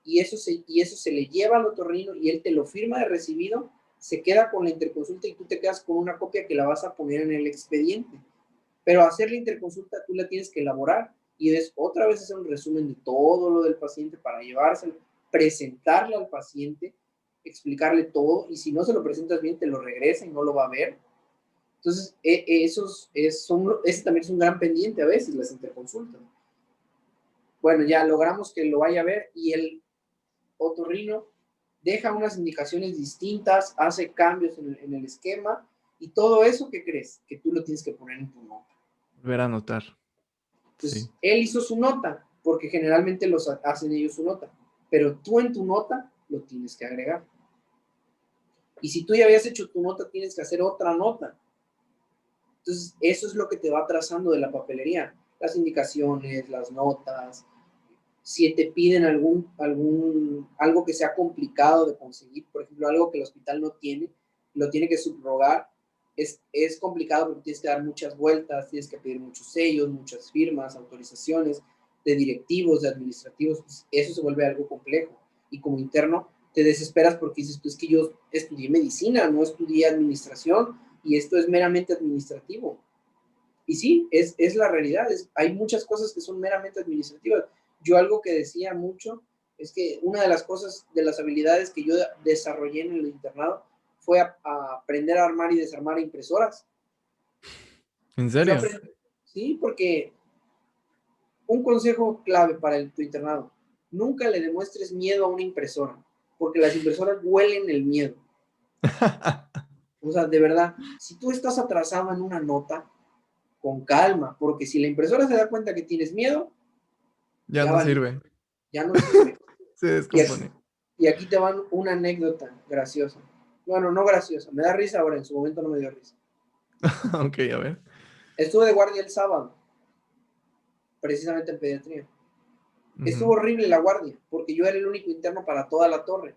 Y eso se le lleva al otorrino y él te lo firma de recibido, se queda con la interconsulta y tú te quedas con una copia que la vas a poner en el expediente. Pero hacer la interconsulta tú la tienes que elaborar y es otra vez hacer un resumen de todo lo del paciente para llevárselo, presentarle al paciente, explicarle todo y si no se lo presentas bien te lo regresa y no lo va a ver. Entonces, ese también es un gran pendiente a veces, las interconsultas. Bueno, ya logramos que lo vaya a ver y el otorrino deja unas indicaciones distintas, hace cambios en el esquema y todo eso, ¿qué crees? Que tú lo tienes que poner en tu nota. volver a anotar. Sí. Entonces, él hizo su nota, porque generalmente hacen ellos su nota, pero tú en tu nota lo tienes que agregar. Y si tú ya habías hecho tu nota, tienes que hacer otra nota. Entonces, eso es lo que te va trazando de la papelería. Las indicaciones, las notas. Si te piden algo que sea complicado de conseguir, por ejemplo, algo que el hospital no tiene, lo tiene que subrogar, es complicado porque tienes que dar muchas vueltas, tienes que pedir muchos sellos, muchas firmas, autorizaciones de directivos, de administrativos, pues eso se vuelve algo complejo. Y como interno te desesperas porque dices, pues es que yo estudié medicina, no estudié administración y esto es meramente administrativo. Y sí, es la realidad, hay muchas cosas que son meramente administrativas. Yo algo que decía mucho es que una de las cosas, de las habilidades que yo desarrollé en el internado fue a aprender a armar y desarmar impresoras. ¿En Yo serio? aprendí, sí, porque un consejo clave para tu internado, nunca le demuestres miedo a una impresora, porque las impresoras huelen el miedo. O sea, de verdad, si tú estás atrasado en una nota, con calma, porque si la impresora se da cuenta que tienes miedo, Ya ya no valiste, sirve. ya no sirve. Se Y aquí, descompone. y aquí te van una anécdota graciosa. Bueno, no graciosa, me da risa ahora, en su momento no me dio risa. Ok, a ver. Estuve de guardia el sábado, precisamente en pediatría. Estuvo Ujú. horrible la guardia, porque yo era el único interno para toda la torre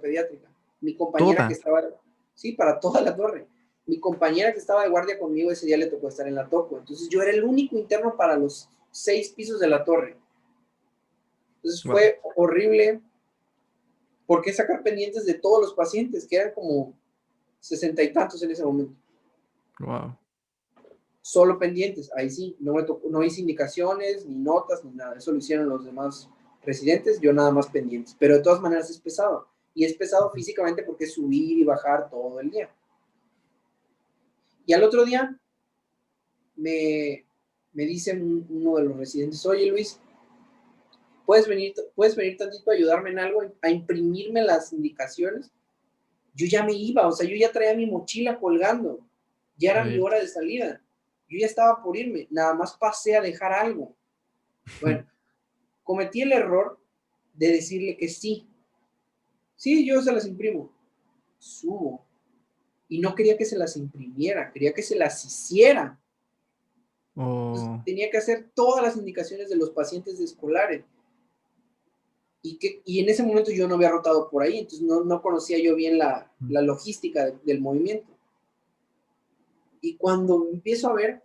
pediátrica. Mi compañera que Toda. estaba, sí, para toda la torre. Mi compañera que estaba de guardia conmigo ese día le tocó estar en la toco. Entonces yo era el único interno para los 6 pisos de la torre. Entonces Wow. fue horrible porque sacar pendientes de todos los pacientes, que eran como 60 y tantos en ese momento. Wow. Solo pendientes, ahí sí, no hice indicaciones, ni notas, ni nada. Eso lo hicieron los demás residentes, yo nada más pendientes. Pero de todas maneras es pesado. Y es pesado físicamente porque es subir y bajar todo el día. Y al otro día me, me dice uno de los residentes, oye Luis, puedes venir tantito a ayudarme en algo, a imprimirme las indicaciones. Yo ya me iba, o sea, yo ya traía mi mochila colgando, ya era Ya mi irte. hora de salida, yo ya estaba por irme, nada más pasé a dejar algo. Bueno, cometí el error de decirle que sí, sí, yo se las imprimo, subo, y no quería que se las imprimiera, quería que se las hiciera. Entonces, Oh. tenía que hacer todas las indicaciones de los pacientes escolares. Y en ese momento yo no había rotado por ahí, entonces no conocía yo bien la logística del movimiento. Y cuando empiezo a ver,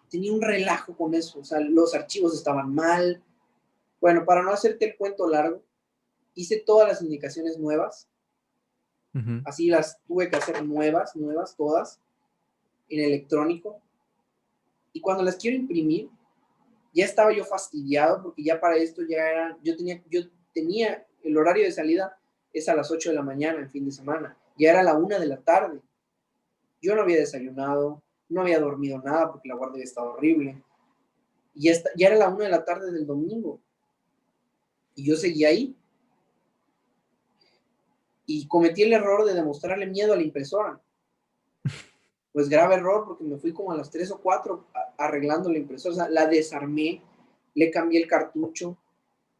tenía un relajo con eso, o sea, los archivos estaban mal. Bueno, para no hacerte el cuento largo, hice todas las indicaciones nuevas, Ujú. así las tuve que hacer nuevas, nuevas, todas, en electrónico. Y cuando las quiero imprimir, ya estaba yo fastidiado porque ya para esto ya era, yo tenía el horario de salida es a las 8 de la mañana, en fin de semana. Ya era la 1 de la tarde. Yo no había desayunado, no había dormido nada porque la guardia había estado horrible. Y ya era la 1 de la tarde del domingo. Y yo seguía ahí. Y cometí el error de demostrarle miedo a la impresora. Pues grave error porque me fui como a las 3 o 4 arreglando la impresora. O sea, la desarmé, le cambié el cartucho,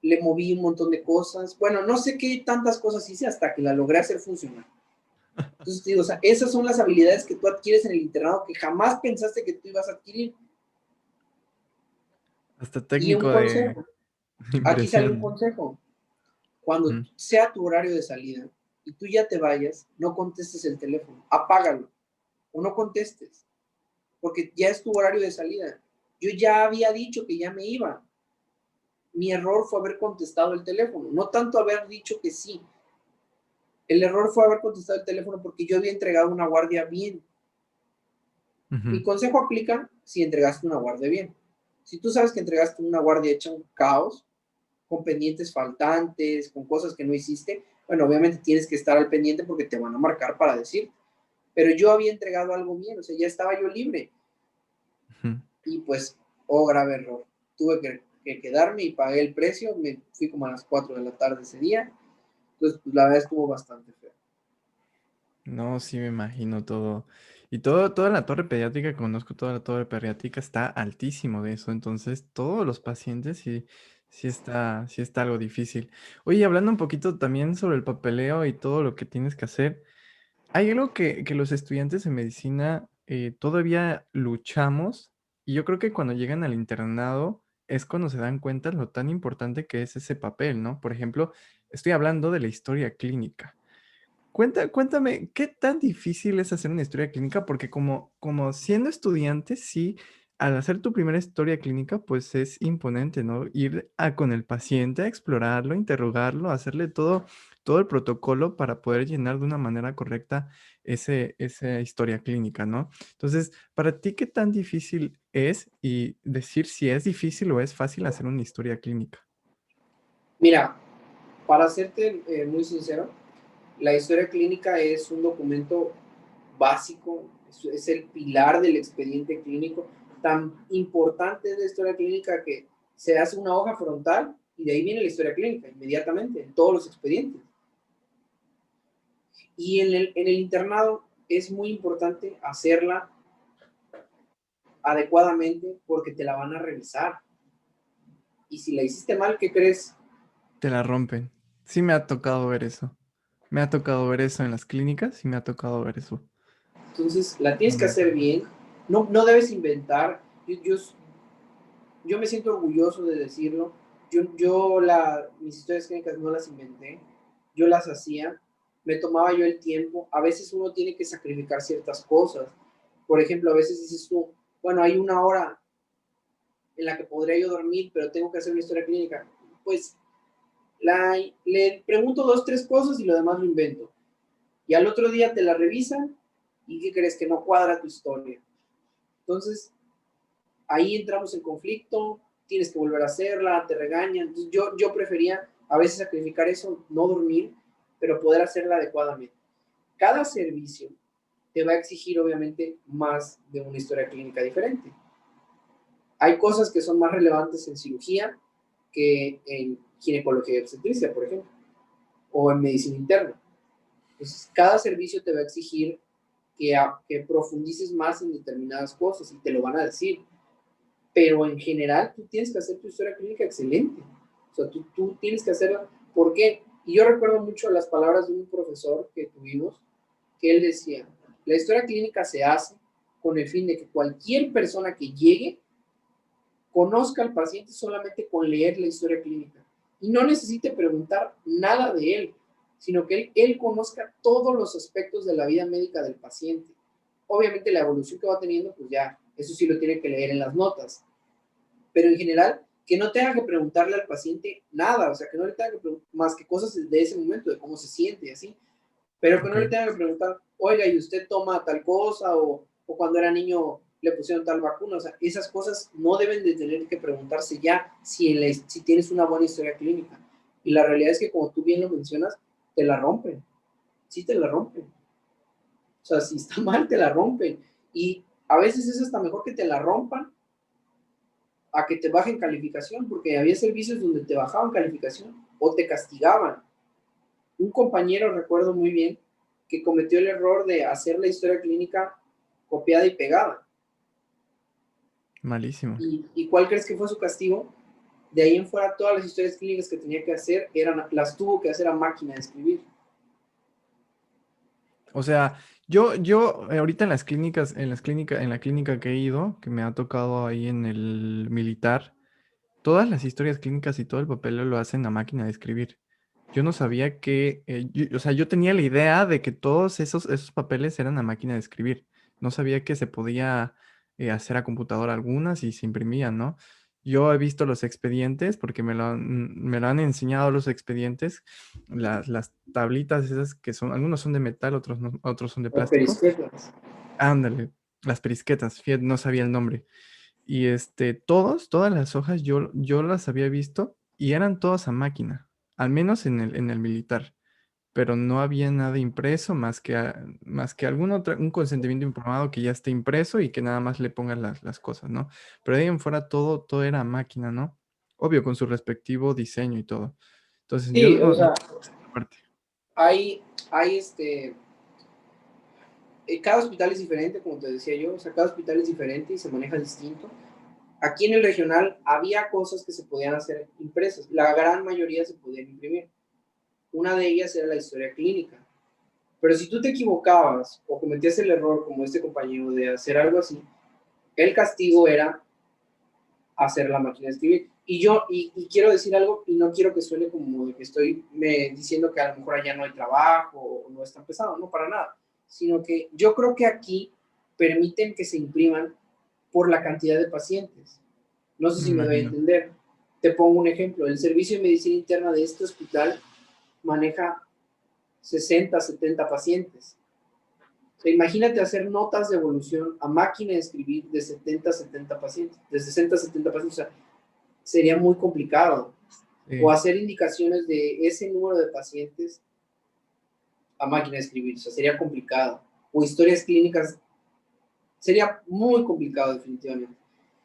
le moví un montón de cosas. Bueno, no sé qué tantas cosas hice hasta que la logré hacer funcionar. Entonces te digo, o sea, esas son las habilidades que tú adquieres en el internado que jamás pensaste que tú ibas a adquirir. Hasta Y un técnico de consejo, aquí sale un impresión. consejo. Cuando Mm. sea tu horario de salida y tú ya te vayas, no contestes el teléfono, apágalo o no contestes, porque ya es tu horario de salida. Yo ya había dicho que ya me iba. Mi error fue haber contestado el teléfono, no tanto haber dicho que sí. El error fue haber contestado el teléfono porque yo había entregado una guardia bien. Mi Ujú. consejo aplica si entregaste una guardia bien. Si tú sabes que entregaste una guardia hecha un caos, con pendientes faltantes, con cosas que no hiciste, bueno, obviamente tienes que estar al pendiente porque te van a marcar para decir. Pero yo había entregado algo bien, o sea, ya estaba yo libre. Ujú. Y pues, oh, grave error. Tuve que quedarme y pagué el precio. Me fui como a las 4 de la tarde ese día. Entonces, pues, la verdad estuvo bastante feo. No, sí me imagino todo. Y todo, toda la torre pediátrica, conozco toda la torre pediátrica, está altísimo de eso. Entonces, todos los pacientes sí está algo difícil. Oye, hablando un poquito también sobre el papeleo y todo lo que tienes que hacer, hay algo que los estudiantes de medicina todavía luchamos, y yo creo que cuando llegan al internado es cuando se dan cuenta lo tan importante que es ese papel, ¿no? Por ejemplo, estoy hablando de la historia clínica. Cuéntame, ¿qué tan difícil es hacer una historia clínica? Porque como siendo estudiante, sí, al hacer tu primera historia clínica, pues es imponente, ¿no? Ir con el paciente a explorarlo, interrogarlo, hacerle todo el protocolo para poder llenar de una manera correcta esa historia clínica, ¿no? Entonces, para ti, ¿qué tan difícil es? Y decir si es difícil o es fácil hacer una historia clínica. Mira, para serte muy sincero, la historia clínica es un documento básico, es el pilar del expediente clínico. Tan importante es la historia clínica que se hace una hoja frontal y de ahí viene la historia clínica inmediatamente en todos los expedientes. Y en el internado es muy importante hacerla adecuadamente porque te la van a revisar. Y si la hiciste mal, ¿qué crees? Te la rompen. Sí me ha tocado ver eso. Me ha tocado ver eso en las clínicas y me ha tocado ver eso. Entonces, la tienes que Mm. hacer bien. No, no debes inventar. Yo me siento orgulloso de decirlo. Mis historias clínicas no las inventé. Yo las hacía. Me tomaba yo el tiempo. A veces uno tiene que sacrificar ciertas cosas. Por ejemplo, a veces dices tú, bueno, hay una hora en la que podría yo dormir, pero tengo que hacer una historia clínica. Pues le pregunto dos, tres cosas y lo demás lo invento. Y al otro día te la revisan y ¿qué crees? Que no cuadra tu historia. Entonces, ahí entramos en conflicto, tienes que volver a hacerla, te regañan. Entonces, yo prefería a veces sacrificar eso, no dormir, pero poder hacerla adecuadamente. Cada servicio te va a exigir obviamente más de una historia clínica diferente. Hay cosas que son más relevantes en cirugía que en ginecología y obstetricia, por ejemplo, o en medicina interna. Entonces, cada servicio te va a exigir que profundices más en determinadas cosas y te lo van a decir. Pero en general, tú tienes que hacer tu historia clínica excelente. O sea, tú tienes que hacerla. ¿Por qué? Y yo recuerdo mucho las palabras de un profesor que tuvimos, que él decía, la historia clínica se hace con el fin de que cualquier persona que llegue conozca al paciente solamente con leer la historia clínica y no necesite preguntar nada de él, sino que él conozca todos los aspectos de la vida médica del paciente. Obviamente la evolución que va teniendo, pues ya, eso sí lo tiene que leer en las notas, pero en general, que no tenga que preguntarle al paciente nada, o sea, que no le tenga que preguntar más que cosas de ese momento, de cómo se siente y así, pero que no le Ok. tenga que preguntar, oiga, ¿y usted toma tal cosa? O cuando era niño le pusieron tal vacuna. O sea, esas cosas no deben de tener que preguntarse ya si tienes una buena historia clínica. Y la realidad es que, como tú bien lo mencionas, te la rompen. Sí te la rompen. O sea, si está mal, te la rompen. Y a veces es hasta mejor que te la rompan a que te bajen calificación, porque había servicios donde te bajaban calificación o te castigaban. Un compañero, recuerdo muy bien, que cometió el error de hacer la historia clínica copiada y pegada. Malísimo. ¿Y cuál crees que fue su castigo? De ahí en fuera, todas las historias clínicas que tenía que hacer, las tuvo que hacer a máquina de escribir. O sea, ahorita en las clínicas, en la clínica que he ido, que me ha tocado ahí en el militar, todas las historias clínicas y todo el papel lo hacen a máquina de escribir. Yo no sabía que, o sea, yo tenía la idea de que todos esos papeles eran a máquina de escribir. No sabía que se podía hacer a computadora algunas y se imprimían, ¿no? Yo he visto los expedientes porque me lo han enseñado los expedientes, las tablitas esas que son, algunos son de metal, otros no, otros son de Las plástico. perisquetas. Ándale, las perisquetas, fíjate, no sabía el nombre. Y todas las hojas yo las había visto y eran todas a máquina, al menos en el militar, pero no había nada impreso más que un consentimiento informado que ya esté impreso y que nada más le pongan las cosas, ¿no? Pero de ahí en fuera todo era a máquina, ¿no? Obvio, con su respectivo diseño y todo. Entonces yo Sí, o no sea, parte. hay cada hospital es diferente, como te decía yo, o sea, cada hospital es diferente y se maneja distinto. Aquí en el regional había cosas que se podían hacer impresas, la gran mayoría se podían imprimir. Una de ellas era la historia clínica. Pero si tú te equivocabas o cometías el error, como este compañero, de hacer algo así, el castigo era hacer la máquina de escribir. Y quiero decir algo, y no quiero que suene como de que estoy diciendo que a lo mejor allá no hay trabajo o no es tan pesado, no, para nada. Sino que yo creo que aquí permiten que se impriman por la cantidad de pacientes. No sé Me si me doy a imagino. entender. Te pongo un ejemplo. El servicio de medicina interna de este hospital maneja 60, 70 pacientes. O sea, imagínate hacer notas de evolución a máquina de escribir de 70 a 70 pacientes, de 60 a 70 pacientes, o sea, sería muy complicado. O Sí. hacer indicaciones de ese número de pacientes a máquina de escribir, o sea, sería complicado. O historias clínicas, sería muy complicado definitivamente.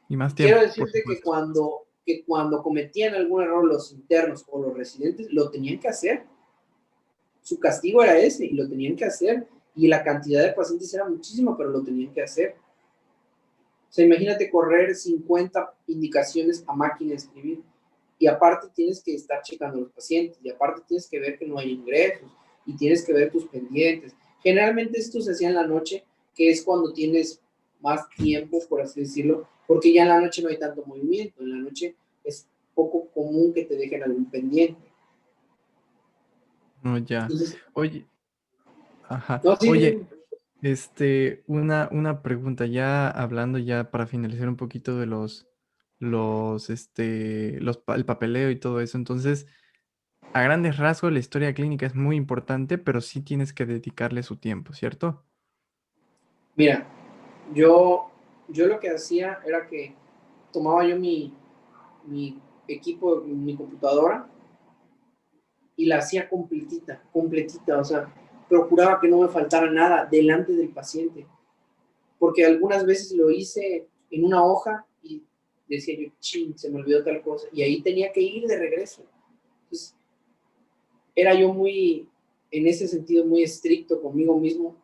Y Y más quiero tiempo, por decirte supuesto. que cuando cometían algún error los internos o los residentes, lo tenían que hacer. su castigo era ese y lo tenían que hacer. Y la cantidad de pacientes era muchísima, pero lo tenían que hacer. O sea, imagínate correr 50 indicaciones a máquina de escribir. Y aparte tienes que estar checando a los pacientes. Y aparte tienes que ver que no hay ingresos. Y tienes que ver tus pendientes. Generalmente esto se hacía en la noche, que es cuando tienes más tiempo, por así decirlo, porque ya en la noche no hay tanto movimiento. En la noche es poco común que te dejen algún pendiente. No, ya. Entonces, Oye, ajá. no, sí, Oye, una pregunta, ya hablando ya para finalizar un poquito de el papeleo y todo eso. Entonces, a grandes rasgos, la historia clínica es muy importante, pero sí tienes que dedicarle su tiempo, ¿cierto? mira, yo lo que hacía era que tomaba yo mi equipo, mi computadora, y la hacía completita, completita, o sea, procuraba que no me faltara nada delante del paciente, porque algunas veces lo hice en una hoja y decía yo, ching, se me olvidó tal cosa, y ahí tenía que ir de regreso. Entonces, era yo muy, en ese sentido, muy estricto conmigo mismo,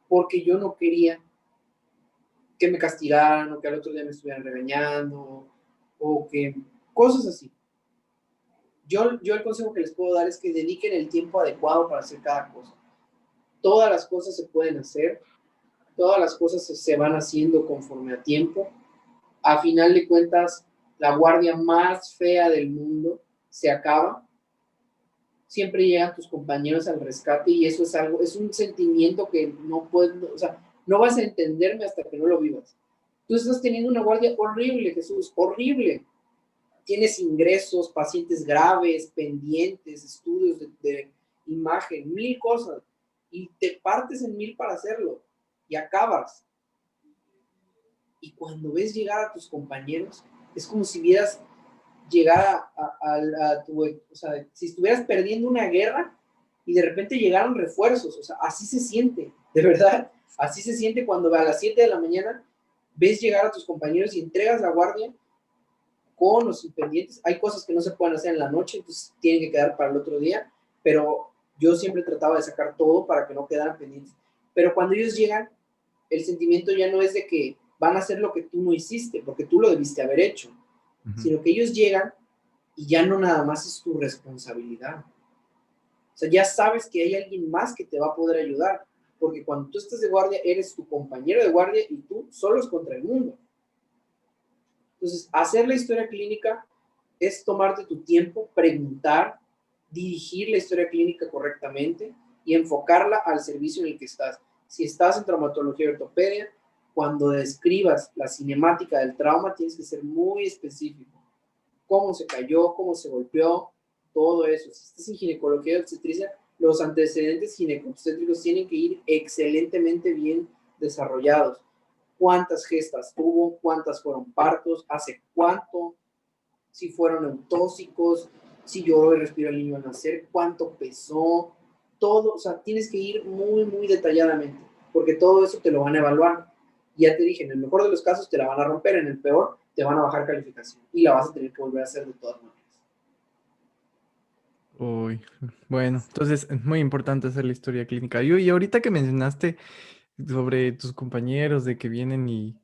porque yo no quería que me castigaran o que al otro día me estuvieran regañando o que cosas así. Yo el consejo que les puedo dar es que dediquen el tiempo adecuado para hacer cada cosa. Todas las cosas se pueden hacer, todas las cosas se van haciendo conforme a tiempo. A final de cuentas, la guardia más fea del mundo se acaba. Siempre llegan tus compañeros al rescate y eso es algo, es un sentimiento que no puedes, o sea, no vas a entenderme hasta que no lo vivas. Tú estás teniendo una guardia horrible, Jesús, horrible. Tienes ingresos, pacientes graves, pendientes, estudios de imagen, mil cosas, y te partes en mil para hacerlo, y acabas. Y cuando ves llegar a tus compañeros, es como si vieras llegar a tu, o sea, si estuvieras perdiendo una guerra y de repente llegaron refuerzos, o sea, así se siente, de verdad, así se siente cuando a las 7 de la mañana ves llegar a tus compañeros y entregas la guardia con los pendientes. Hay cosas que no se pueden hacer en la noche, entonces tienen que quedar para el otro día, pero yo siempre trataba de sacar todo para que no quedaran pendientes. Pero cuando ellos llegan, el sentimiento ya no es de que van a hacer lo que tú no hiciste, porque tú lo debiste haber hecho, Ujú. sino que ellos llegan y ya no nada más es tu responsabilidad. O sea, ya sabes que hay alguien más que te va a poder ayudar, porque cuando tú estás de guardia, eres tu compañero de guardia y tú solos contra el mundo. Entonces, hacer la historia clínica es tomarte tu tiempo, preguntar, dirigir la historia clínica correctamente y enfocarla al servicio en el que estás. Si estás en traumatología y ortopedia, cuando describas la cinemática del trauma, tienes que ser muy específico. Cómo se cayó, cómo se golpeó, todo eso. Si estás en ginecología y obstetricia, los antecedentes ginecobstétricos tienen que ir excelentemente bien desarrollados. ¿Cuántas gestas tuvo? ¿Cuántas fueron partos? ¿Hace cuánto? Si fueron eutóxicos, si lloró y respiró el niño al nacer, cuánto pesó, todo, o sea, tienes que ir muy, muy detalladamente, porque todo eso te lo van a evaluar. Ya te dije, en el mejor de los casos te la van a romper, en el peor te van a bajar calificación y la vas a tener que volver a hacer de todas maneras. Uy, bueno, entonces es muy importante hacer la historia clínica. Y ahorita que mencionaste sobre tus compañeros de que vienen y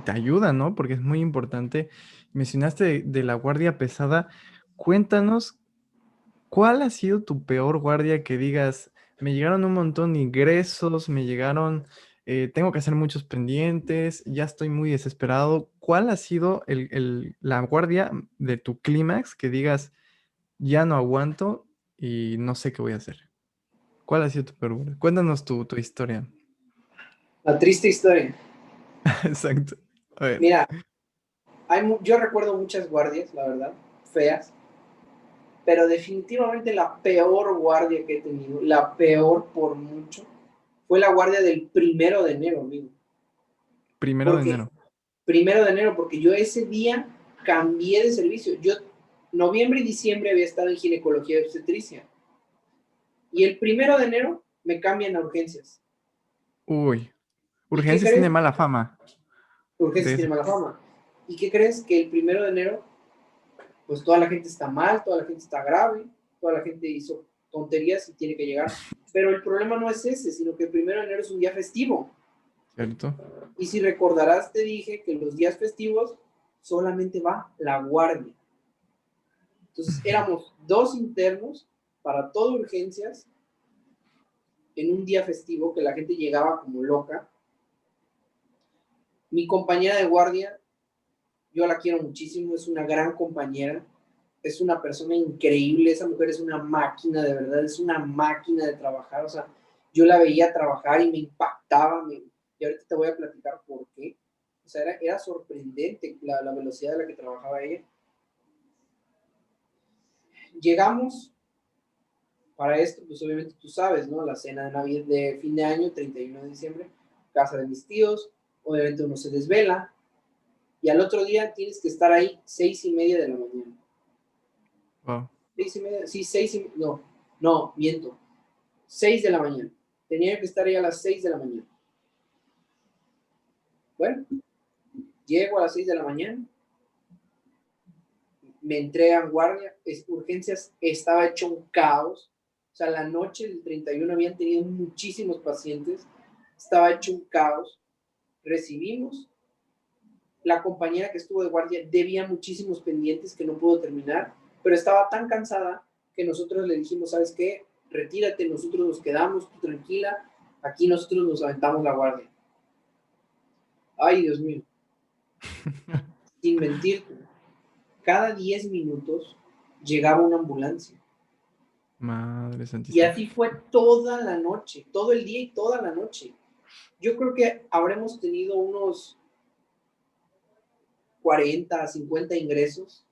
te ayudan, ¿no? Porque es muy importante. Mencionaste de la guardia pesada. Cuéntanos, ¿cuál ha sido tu peor guardia que digas, me llegaron un montón de ingresos, me llegaron, tengo que hacer muchos pendientes, ya estoy muy desesperado? ¿Cuál ha sido la guardia de tu clímax que digas, ya no aguanto y no sé qué voy a hacer? ¿Cuál ha sido tu peor guardia? Cuéntanos tu historia. La triste historia. Exacto. A ver. Mira, yo recuerdo muchas guardias, la verdad, feas, pero definitivamente la peor guardia que he tenido, la peor por mucho, fue la guardia del 1 de enero, amigo. Primero de Porque enero. 1 de enero, porque yo ese día cambié de servicio. Yo noviembre y diciembre había estado en ginecología y obstetricia. Y el 1 de enero me cambian a urgencias. Uy, ¿Y qué urgencias tiene crees? mala fama de Urgencias eso. tiene mala fama. ¿Y qué crees? Que el 1 de enero, pues toda la gente está mal, toda la gente está grave, toda la gente hizo tonterías y tiene que llegar. Pero el problema no es ese, sino que el 1 de enero es un día festivo. ¿Cierto? Y si recordarás, te dije que los días festivos solamente va la guardia. Entonces éramos 2 internos para todo urgencias en un día festivo que la gente llegaba como loca. Mi compañera de guardia, yo la quiero muchísimo, es una gran compañera, es una persona increíble, esa mujer es una máquina, de verdad, es una máquina de trabajar, o sea, yo la veía trabajar y me impactaba, y ahorita te voy a platicar por qué. O sea, era sorprendente la velocidad a la que trabajaba ella. Llegamos para esto, pues obviamente tú sabes, ¿no? La cena de Navidad de fin de año, 31 de diciembre, casa de mis tíos, obviamente uno se desvela, y al otro día tienes que estar ahí 6:30 de la mañana. Wow. 6:30, sí, no, miento, 6 de la mañana. Tenía que estar ahí a las 6 de la mañana. Bueno, llego a las 6 de la mañana, me entregan guardia, urgencias, estaba hecho un caos. O sea, la noche del 31 habían tenido muchísimos pacientes, estaba hecho un caos. Recibimos, la compañera que estuvo de guardia debía muchísimos pendientes que no pudo terminar, pero estaba tan cansada que nosotros le dijimos, ¿sabes qué? Retírate, nosotros nos quedamos, tú tranquila, aquí nosotros nos aventamos la guardia. Ay, Dios mío, sin mentirte, cada 10 minutos llegaba una ambulancia. Madre Y santísima. así fue toda la noche, todo el día y toda la noche. Yo creo que habremos tenido unos 40, 50 ingresos,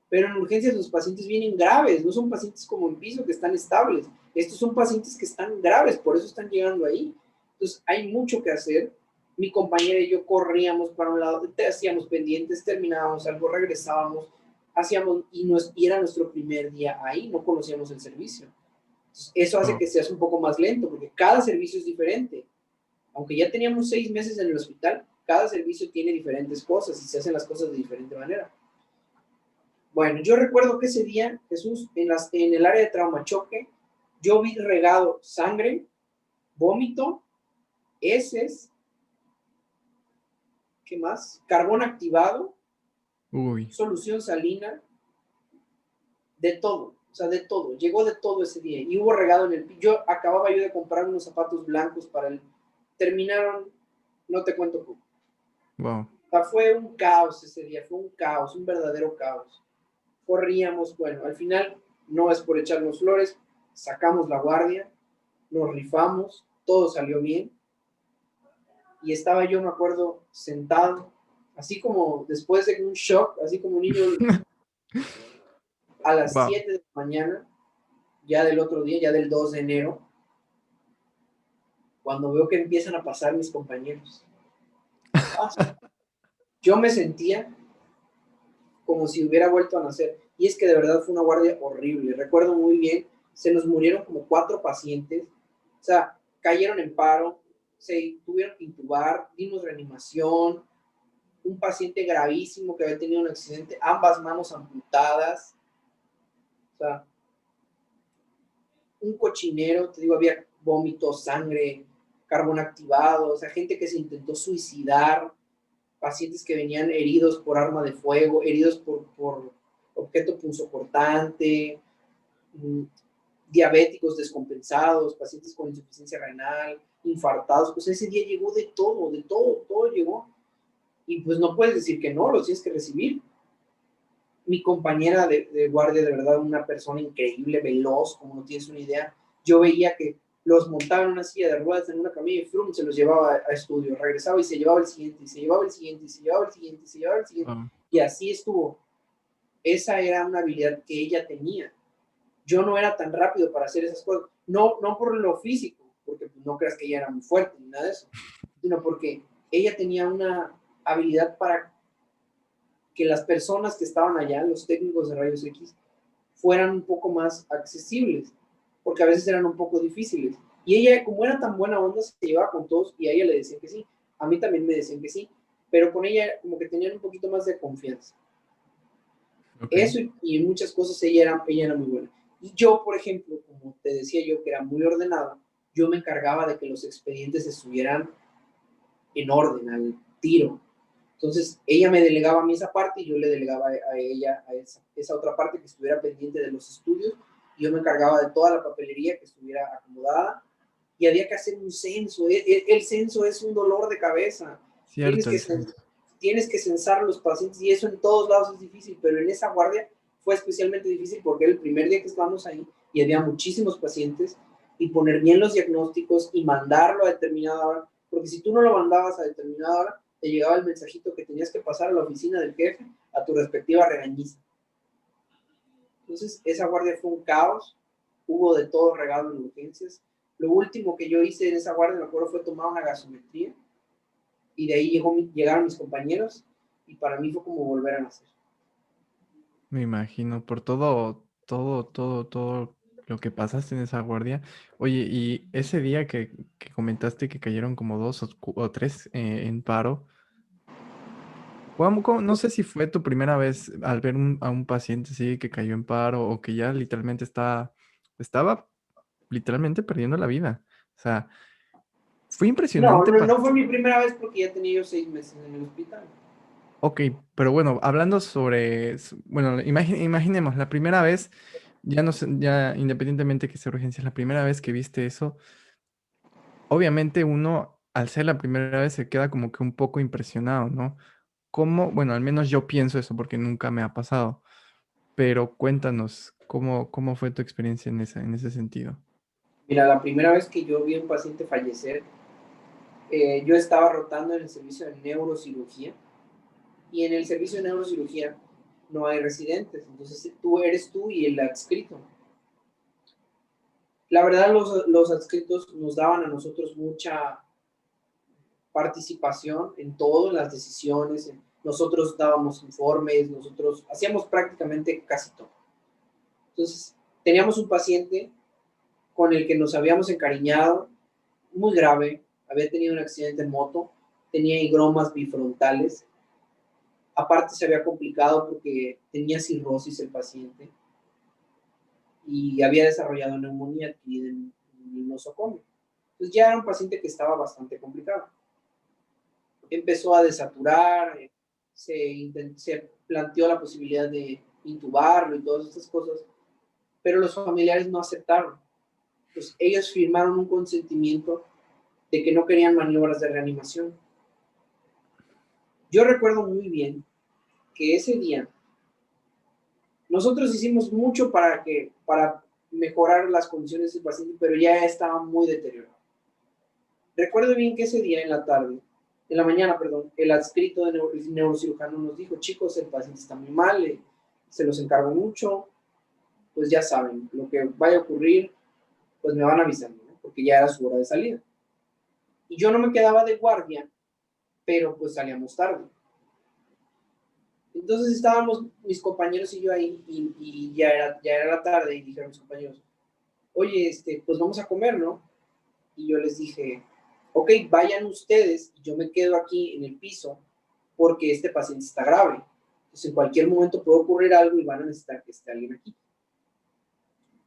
pero en urgencias los pacientes vienen graves, no son pacientes como en piso que están estables. Estos son pacientes que están graves, por eso están llegando ahí. Entonces hay mucho que hacer. Mi compañera y yo corríamos para un lado, hacíamos pendientes, terminábamos algo, regresábamos, hacíamos, y era nuestro primer día ahí, no conocíamos el servicio. Entonces, eso hace Oh, que seas un poco más lento, porque cada servicio es diferente. Aunque ya teníamos 6 meses en el hospital, cada servicio tiene diferentes cosas y se hacen las cosas de diferente manera. Bueno, yo recuerdo que ese día, Jesús, en el área de traumachoque, yo vi regado sangre, vómito, heces, ¿qué más? Carbón activado, uy. solución salina, de todo, o sea, de todo. Llegó de todo ese día y hubo regado en el... acababa yo de comprar unos zapatos blancos para el... Terminaron, no te cuento cómo. Wow. O sea, fue un caos ese día, fue un caos, un verdadero caos. Corríamos, bueno, al final no es por echarnos flores, sacamos la guardia, nos rifamos, todo salió bien, y estaba yo, me acuerdo, sentado, así como después de un shock, así como un niño, a las Wow. 7 de la mañana, ya del otro día, ya del 2 de enero, cuando veo que empiezan a pasar mis compañeros. Ah, yo me sentía como si hubiera vuelto a nacer. Y es que de verdad fue una guardia horrible. Recuerdo muy bien, se nos murieron como 4 pacientes. O sea, cayeron en paro, se tuvieron que intubar, dimos reanimación, un paciente gravísimo que había tenido un accidente, ambas manos amputadas. O sea, un cochinero, te digo, había vómitos, sangre, carbón activado, o sea, gente que se intentó suicidar, pacientes que venían heridos por arma de fuego, heridos por objeto punzocortante, diabéticos descompensados, pacientes con insuficiencia renal, infartados. Pues ese día llegó de todo, todo llegó. Y pues no puedes decir que no, lo tienes que recibir. Mi compañera de guardia, de verdad, una persona increíble, veloz, como no tienes una idea. Yo veía que los montaban en una silla de ruedas, en una camilla y frum, se los llevaba a estudio, regresaba y se llevaba el siguiente, y se llevaba el siguiente, y se llevaba el siguiente, y se llevaba el siguiente, Wow. y así estuvo. Esa era una habilidad que ella tenía. Yo no era tan rápido para hacer esas cosas, no por lo físico, porque no creas que ella era muy fuerte ni nada de eso, sino porque ella tenía una habilidad para que las personas que estaban allá, los técnicos de rayos X, fueran un poco más accesibles, porque a veces eran un poco difíciles. Y ella, como era tan buena onda, se llevaba con todos y a ella le decían que sí. A mí también me decían que sí, pero con ella como que tenían un poquito más de confianza. Ok. Eso y en muchas cosas ella era muy buena. Y yo, por ejemplo, como te decía yo que era muy ordenado, yo me encargaba de que los expedientes estuvieran en orden, al tiro. Entonces, ella me delegaba a mí esa parte y yo le delegaba a ella a esa otra parte que estuviera pendiente de los estudios. Y yo me encargaba de toda la papelería que estuviera acomodada. Y había que hacer un censo. El censo es un dolor de cabeza. Tienes Cierto, que, el censo. tienes que censar a los pacientes y eso en todos lados es difícil, pero en esa guardia fue especialmente difícil porque era el primer día que estábamos ahí y había muchísimos pacientes y poner bien los diagnósticos y mandarlo a determinada hora, porque si tú no lo mandabas a determinada hora, te llegaba el mensajito que tenías que pasar a la oficina del jefe a tu respectiva regañiza. Entonces, esa guardia fue un caos, hubo de todo regalo en urgencias. Lo último que yo hice en esa guardia, me acuerdo, fue tomar una gasometría y de ahí llegaron mis compañeros y para mí fue como volver a nacer. Me imagino, por todo lo que pasaste en esa guardia. Oye, y ese día que comentaste que cayeron como dos o tres en paro, no sé si fue tu primera vez al ver a un paciente así que cayó en paro o que ya literalmente estaba literalmente perdiendo la vida. O sea, fue No, impresionante. no, no fue mi primera vez porque ya tenía yo 6 meses en el hospital. Ok, pero bueno, hablando sobre, bueno, imaginemos, la primera vez, ya no sé, ya independientemente que sea urgencia, la primera vez que viste eso, obviamente uno, al ser la primera vez, se queda como que un poco impresionado, ¿no? ¿Cómo? Bueno, al menos yo pienso eso porque nunca me ha pasado, pero cuéntanos, ¿cómo fue tu experiencia en ese sentido? Mira, la primera vez que yo vi a un paciente fallecer, yo estaba rotando en el servicio de neurocirugía y en el servicio de neurocirugía no hay residentes, entonces tú eres tú y el adscrito. La verdad, los adscritos nos daban a nosotros mucha participación en todo, en las decisiones, nosotros dábamos informes, nosotros hacíamos prácticamente casi todo. Entonces, teníamos un paciente con el que nos habíamos encariñado, muy grave, había tenido un accidente en moto, tenía higromas bifrontales, aparte se había complicado porque tenía cirrosis el paciente y había desarrollado neumonía adquirida en el nosocomio. Entonces ya era un paciente que estaba bastante complicado. Empezó a desaturar, se planteó la posibilidad de intubarlo y todas estas cosas, pero los familiares no aceptaron. Pues ellos firmaron un consentimiento de que no querían maniobras de reanimación. Yo recuerdo muy bien que ese día nosotros hicimos mucho para mejorar las condiciones del paciente, pero ya estaba muy deteriorado. Recuerdo bien que ese día en la mañana, perdón, el adscrito de neurocirujano nos dijo, chicos, el paciente está muy mal, se los encargo mucho, pues ya saben, lo que vaya a ocurrir, pues me van avisando, ¿no? Porque ya era su hora de salida. Y yo no me quedaba de guardia, pero pues salíamos tarde. Entonces estábamos mis compañeros y yo ahí y ya era la tarde y dije a mis compañeros, oye, pues vamos a comer, ¿no? Y yo les dije, ok, vayan ustedes, yo me quedo aquí en el piso porque este paciente está grave. Entonces en cualquier momento puede ocurrir algo y van a necesitar que esté alguien aquí.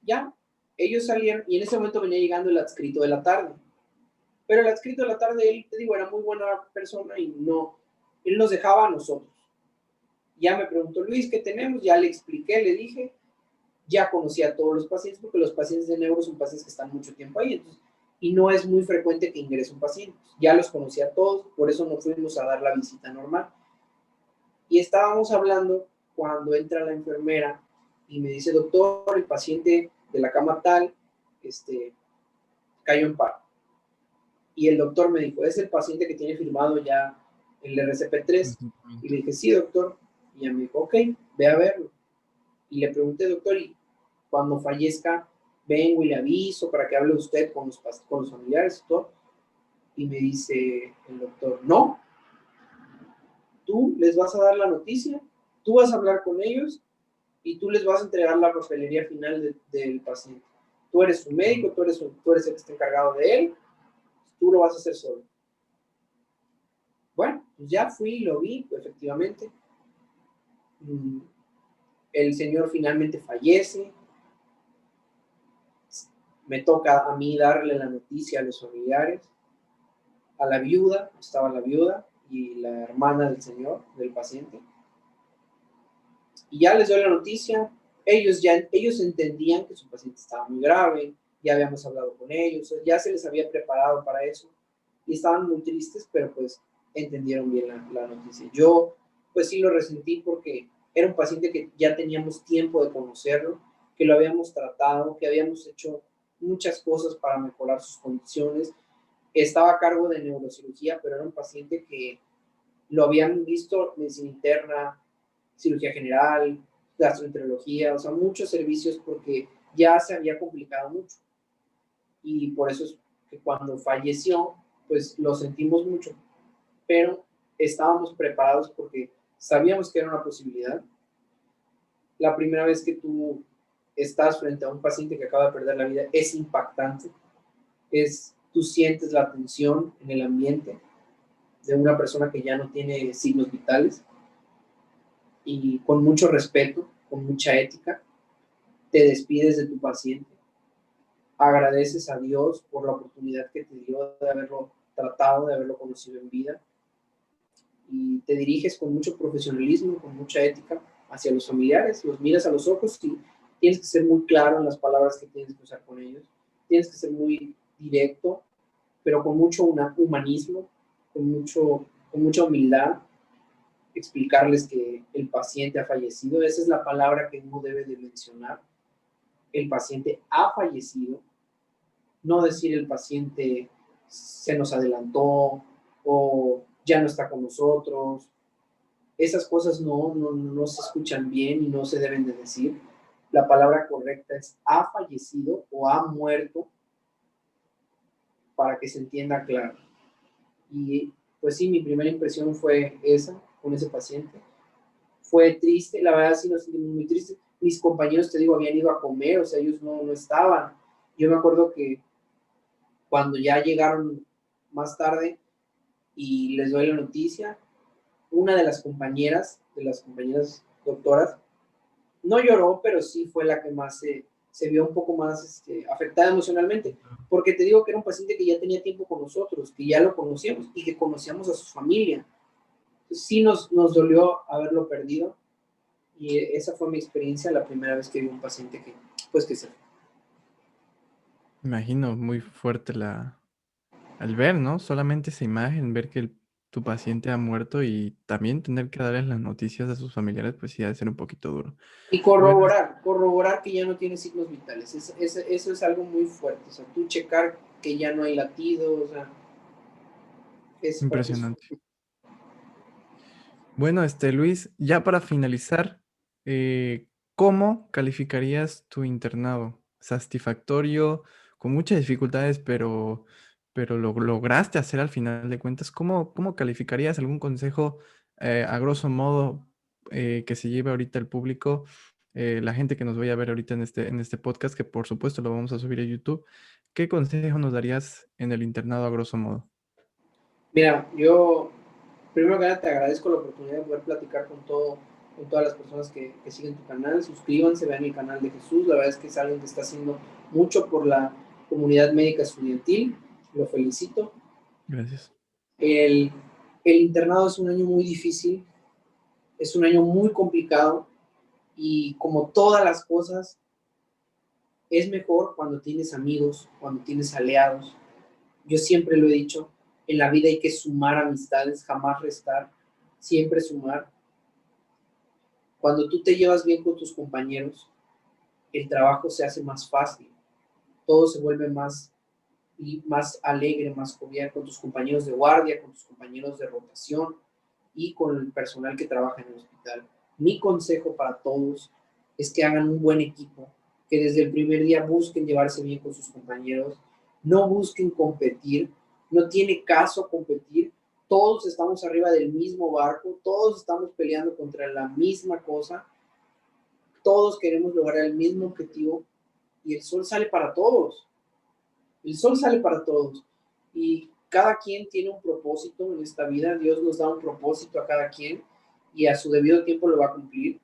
Ya, ellos salieron y en ese momento venía llegando el adscrito de la tarde. Pero el adscrito de la tarde, él, te digo, era muy buena persona y no, él nos dejaba a nosotros. Ya me preguntó Luis, ¿qué tenemos? Ya le expliqué, le dije, ya conocía a todos los pacientes porque los pacientes de neuro son pacientes que están mucho tiempo ahí, entonces, y no es muy frecuente que ingrese un paciente. Ya los conocía a todos, por eso no fuimos a dar la visita normal. Y estábamos hablando cuando entra la enfermera y me dice, doctor, el paciente de la cama tal, cayó en paro. Y el doctor me dijo, es el paciente que tiene firmado ya el RCP-3. Y Consentimiento. le dije, sí, doctor. Y ella me dijo, ok, ve a verlo. Y le pregunté, doctor, y cuando fallezca, vengo y le aviso para que hable usted con los familiares y todo. Y me dice el doctor, no, tú les vas a dar la noticia, tú vas a hablar con ellos y tú les vas a entregar la papelería final del paciente. Tú eres su médico, tú eres el que está encargado de él, tú lo vas a hacer solo. Bueno, pues ya fui y lo vi, efectivamente. El señor finalmente fallece. Me toca a mí darle la noticia a los familiares, a la viuda, estaba la viuda y la hermana del señor, del paciente. Y ya les doy la noticia, ellos entendían que su paciente estaba muy grave, ya habíamos hablado con ellos, ya se les había preparado para eso y estaban muy tristes, pero pues entendieron bien la noticia. Yo pues sí lo resentí porque era un paciente que ya teníamos tiempo de conocerlo, que lo habíamos tratado, que habíamos hecho muchas cosas para mejorar sus condiciones. Estaba a cargo de neurocirugía, pero era un paciente que lo habían visto medicina interna, cirugía general, gastroenterología, o sea, muchos servicios porque ya se había complicado mucho. Y por eso es que cuando falleció, pues lo sentimos mucho, pero estábamos preparados porque sabíamos que era una posibilidad. La primera vez que tú estás frente a un paciente que acaba de perder la vida es impactante, tú sientes la tensión en el ambiente de una persona que ya no tiene signos vitales y con mucho respeto, con mucha ética, te despides de tu paciente, agradeces a Dios por la oportunidad que te dio de haberlo tratado, de haberlo conocido en vida y te diriges con mucho profesionalismo, con mucha ética hacia los familiares, los miras a los ojos y tienes que ser muy claro en las palabras que tienes que usar con ellos, tienes que ser muy directo, pero con mucho humanismo, con mucha humildad, explicarles que el paciente ha fallecido. Esa es la palabra que uno debe de mencionar. El paciente ha fallecido, no decir el paciente se nos adelantó o ya no está con nosotros. Esas cosas no se escuchan bien y no se deben de decir. La palabra correcta es ha fallecido o ha muerto para que se entienda claro. Y pues sí, mi primera impresión fue esa con ese paciente. Fue triste, la verdad sí nos sentimos muy tristes. Mis compañeros, te digo, habían ido a comer, o sea, ellos no estaban. Yo me acuerdo que cuando ya llegaron más tarde y les doy la noticia, una de las compañeras doctoras, no lloró, pero sí fue la que más se vio un poco más afectada emocionalmente, porque te digo que era un paciente que ya tenía tiempo con nosotros, que ya lo conocíamos y que conocíamos a su familia. Entonces, sí nos dolió haberlo perdido y esa fue mi experiencia la primera vez que vi un paciente que se fue. Imagino muy fuerte al ver, ¿no? Solamente esa imagen, ver que tu paciente ha muerto y también tener que darles las noticias a sus familiares, pues sí, ha de ser un poquito duro. Y Bueno, corroborar que ya no tiene signos vitales. Eso es algo muy fuerte. O sea, tú checar que ya no hay latidos, o sea, esa parte es impresionante. Bueno, Luis, ya para finalizar, ¿cómo calificarías tu internado? Satisfactorio, con muchas dificultades, pero lo lograste hacer al final de cuentas. ¿Cómo calificarías algún consejo, a grosso modo, que se lleve ahorita el público, la gente que nos vaya a ver ahorita en este podcast, que por supuesto lo vamos a subir a YouTube? ¿Qué consejo nos darías en el internado a grosso modo? Mira, yo primero que nada te agradezco la oportunidad de poder platicar con todas las personas que siguen tu canal. Suscríbanse, vean el canal de Jesús. La verdad es que es alguien que está haciendo mucho por la comunidad médica estudiantil. Lo felicito. Gracias. El, el internado es un año muy difícil, es un año muy complicado y como todas las cosas, es mejor cuando tienes amigos, cuando tienes aliados. Yo siempre lo he dicho, en la vida hay que sumar amistades, jamás restar, siempre sumar. Cuando tú te llevas bien con tus compañeros, el trabajo se hace más fácil, todo se vuelve más alegre, más jovial con tus compañeros de guardia, con tus compañeros de rotación y con el personal que trabaja en el hospital. Mi consejo para todos es que hagan un buen equipo, que desde el primer día busquen llevarse bien con sus compañeros, no busquen competir, no tiene caso competir, todos estamos arriba del mismo barco, todos estamos peleando contra la misma cosa, todos queremos lograr el mismo objetivo y el sol sale para todos. El sol sale para todos y cada quien tiene un propósito en esta vida. Dios nos da un propósito a cada quien y a su debido tiempo lo va a cumplir.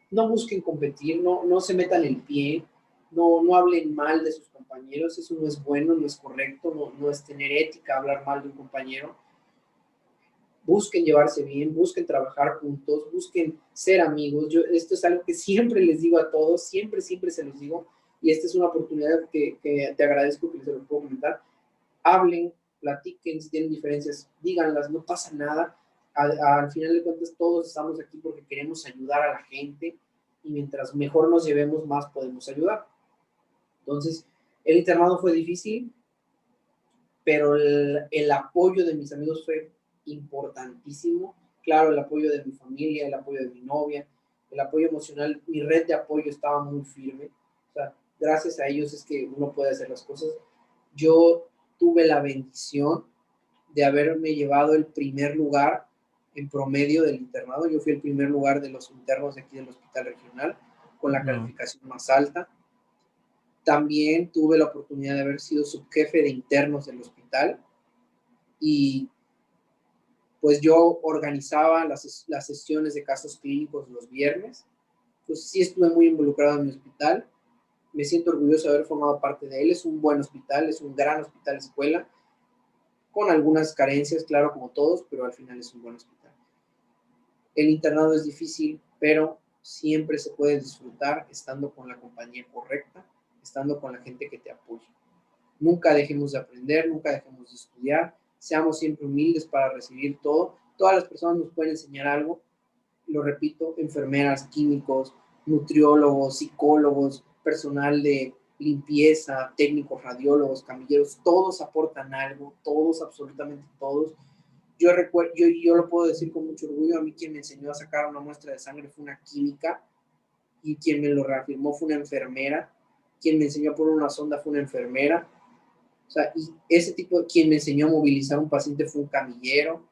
No busquen competir, no se metan el pie, no hablen mal de sus compañeros, eso no es bueno, no es correcto, no es tener ética hablar mal de un compañero. Busquen llevarse bien, busquen trabajar juntos, busquen ser amigos. Esto es algo que siempre les digo a todos, siempre se los digo, y esta es una oportunidad que te agradezco que se lo puedo comentar. Hablen, platiquen, si tienen diferencias, díganlas, no pasa nada. Al final de cuentas, todos estamos aquí porque queremos ayudar a la gente, y mientras mejor nos llevemos, más podemos ayudar. Entonces, el internado fue difícil, pero el apoyo de mis amigos fue importantísimo. Claro, el apoyo de mi familia, el apoyo de mi novia, el apoyo emocional, mi red de apoyo estaba muy firme. O sea, gracias a ellos es que uno puede hacer las cosas. Yo tuve la bendición de haberme llevado el primer lugar en promedio del internado. Yo fui el primer lugar de los internos de aquí del hospital regional con la No. calificación más alta. También tuve la oportunidad de haber sido subjefe de internos del hospital, y pues yo organizaba las sesiones de casos clínicos los viernes. Pues sí estuve muy involucrado en mi hospital. Me siento orgulloso de haber formado parte de él. Es un buen hospital, es un gran hospital escuela, con algunas carencias, claro, como todos, pero al final es un buen hospital. El internado es difícil, pero siempre se puede disfrutar estando con la compañía correcta, estando con la gente que te apoya. Nunca dejemos de aprender, nunca dejemos de estudiar, seamos siempre humildes para recibir todo. Todas las personas nos pueden enseñar algo, lo repito, enfermeras, químicos, nutriólogos, psicólogos, personal de limpieza, técnicos, radiólogos, camilleros, todos aportan algo, todos, absolutamente todos. Yo lo puedo decir con mucho orgullo, a mí quien me enseñó a sacar una muestra de sangre fue una química, y quien me lo reafirmó fue una enfermera, quien me enseñó a poner una sonda fue una enfermera. O sea, y ese tipo, quien me enseñó a movilizar a un paciente fue un camillero.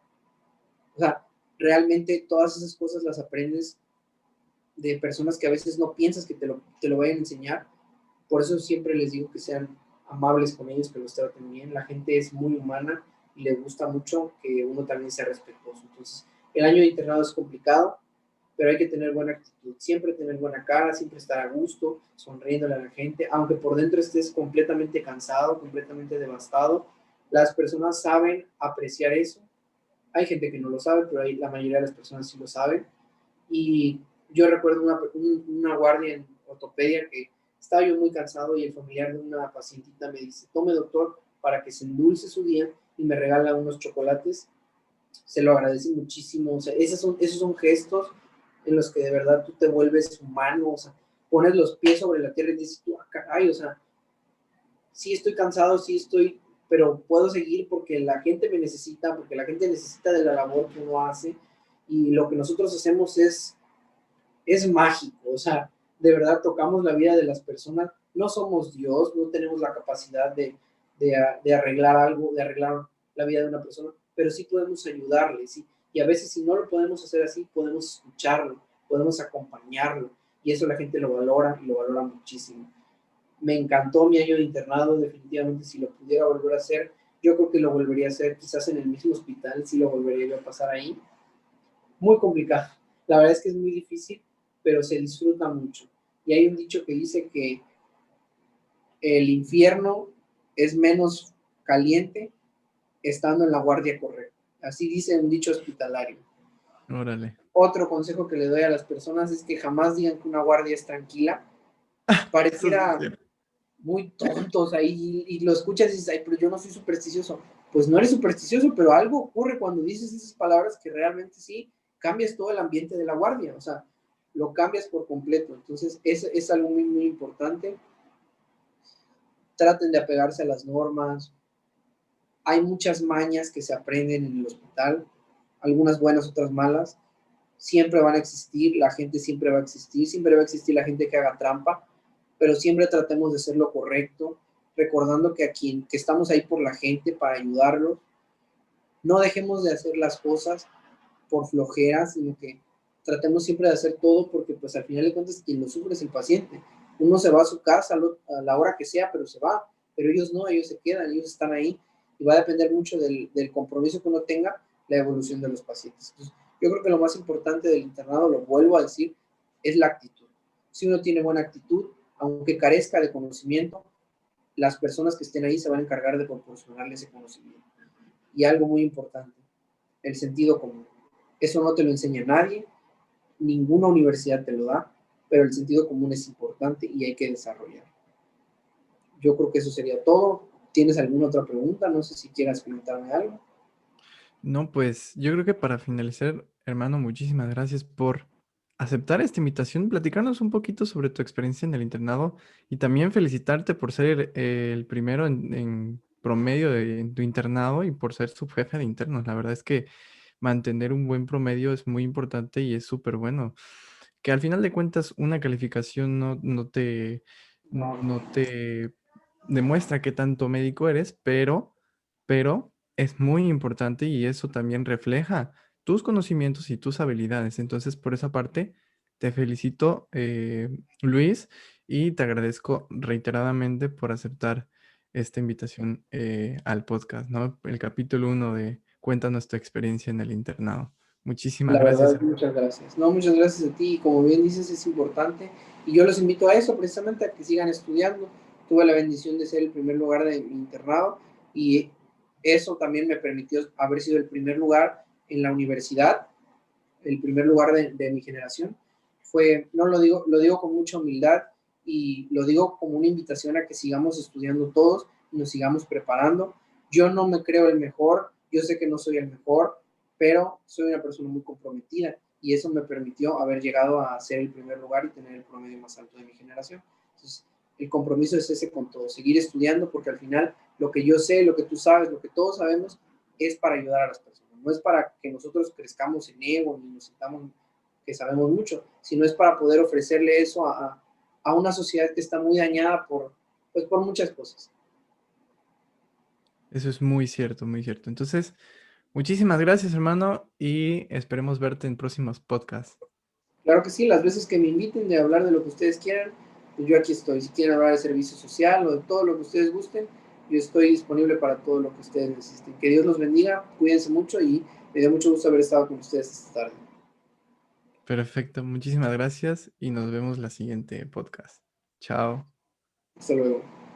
O sea, realmente todas esas cosas las aprendes de personas que a veces no piensas que te lo vayan a enseñar. Por eso siempre les digo que sean amables con ellos, que los traten bien. La gente es muy humana y les gusta mucho que uno también sea respetuoso. Entonces, el año de internado es complicado, pero hay que tener buena actitud, siempre tener buena cara, siempre estar a gusto, sonriéndole a la gente, aunque por dentro estés completamente cansado, completamente devastado. Las personas saben apreciar eso. Hay gente que no lo sabe, pero la mayoría de las personas sí lo saben. Y yo recuerdo una guardia en ortopedia que estaba yo muy cansado, y el familiar de una pacientita me dice: tome, doctor, para que se endulce su día, y me regala unos chocolates. Se lo agradece muchísimo. O sea, esos son gestos en los que de verdad tú te vuelves humano. O sea, pones los pies sobre la tierra y dices tú: ah, caray, o sea, sí estoy cansado, sí estoy, pero puedo seguir porque la gente me necesita, porque la gente necesita de la labor que uno hace, y lo que nosotros hacemos es mágico. O sea, de verdad tocamos la vida de las personas. No somos Dios, no tenemos la capacidad de arreglar algo, de arreglar la vida de una persona, pero sí podemos ayudarle, ¿sí? Y a veces, si no lo podemos hacer así, podemos escucharlo, podemos acompañarlo, y eso la gente lo valora, y lo valora muchísimo. Me encantó mi año de internado, definitivamente. Si lo pudiera volver a hacer, yo creo que lo volvería a hacer, quizás en el mismo hospital, sí lo volvería a pasar ahí. Muy complicado, la verdad es que es muy difícil, pero se disfruta mucho. Y hay un dicho que dice que el infierno es menos caliente estando en la guardia correcta. Así dice un dicho hospitalario. Órale. Otro consejo que le doy a las personas es que jamás digan que una guardia es tranquila. Eso sí es Pareciera cierto. muy tontos ahí, y lo escuchas y dices: ay, pero yo no soy supersticioso. Pues no eres supersticioso, pero algo ocurre cuando dices esas palabras que realmente sí cambias todo el ambiente de la guardia. O sea, lo cambias por completo. Entonces, es algo muy, muy importante. Traten de apegarse a las normas. Hay muchas mañas que se aprenden en el hospital, algunas buenas, otras malas. Siempre van a existir, la gente siempre va a existir, siempre va a existir la gente que haga trampa, pero siempre tratemos de hacer lo correcto, recordando que estamos ahí por la gente para ayudarlos. No dejemos de hacer las cosas por flojera, sino que tratemos siempre de hacer todo, porque pues al final de cuentas quien lo sufre es el paciente. Uno se va a su casa a la hora que sea, pero se va, pero ellos no, ellos se quedan, ellos están ahí, y va a depender mucho del compromiso que uno tenga, la evolución de los pacientes. Entonces, yo creo que lo más importante del internado, lo vuelvo a decir, es la actitud. Si uno tiene buena actitud, aunque carezca de conocimiento, las personas que estén ahí se van a encargar de proporcionarle ese conocimiento. Y algo muy importante, el sentido común. Eso no te lo enseña nadie, ninguna universidad te lo da, pero el sentido común es importante y hay que desarrollarlo. Yo creo que eso sería todo. ¿Tienes alguna otra pregunta? No sé si quieras comentarme algo. No, pues yo creo que para finalizar, hermano, muchísimas gracias por aceptar esta invitación, platicarnos un poquito sobre tu experiencia en el internado y también felicitarte por ser el primero en promedio en tu internado y por ser subjefe de internos. La verdad es que mantener un buen promedio es muy importante y es súper bueno. Que al final de cuentas una calificación No, no te demuestra qué tanto médico eres, pero es muy importante y eso también refleja tus conocimientos y tus habilidades. Entonces, por esa parte, te felicito, Luis, y te agradezco reiteradamente por aceptar esta invitación al podcast, ¿no? El capítulo 1 de Cuéntanos tu experiencia en el internado. Muchísimas la gracias, verdad, hermano. muchas gracias. No, muchas gracias a ti. Y como bien dices, es importante. Y yo los invito a eso, precisamente a que sigan estudiando. Tuve la bendición de ser el primer lugar de mi internado y eso también me permitió haber sido el primer lugar en la universidad, el primer lugar de mi generación. Fue, no lo digo con mucha humildad y lo digo como una invitación a que sigamos estudiando todos y nos sigamos preparando. Yo no me creo el mejor, yo sé que no soy el mejor, pero soy una persona muy comprometida y eso me permitió haber llegado a ser el primer lugar y tener el promedio más alto de mi generación. Entonces, el compromiso es ese con todo, seguir estudiando porque al final lo que yo sé, lo que tú sabes, lo que todos sabemos es para ayudar a las personas, no es para que nosotros crezcamos en ego ni nos sintamos que sabemos mucho, sino es para poder ofrecerle eso a una sociedad que está muy dañada pues, por muchas cosas. Eso es muy cierto, muy cierto. Entonces, muchísimas gracias, hermano, y esperemos verte en próximos podcasts. Claro que sí, las veces que me inviten de hablar de lo que ustedes quieran, pues yo aquí estoy. Si quieren hablar de servicio social o de todo lo que ustedes gusten, yo estoy disponible para todo lo que ustedes necesiten. Que Dios los bendiga, cuídense mucho y me dio mucho gusto haber estado con ustedes esta tarde. Perfecto, muchísimas gracias y nos vemos la siguiente podcast. Chao. Hasta luego.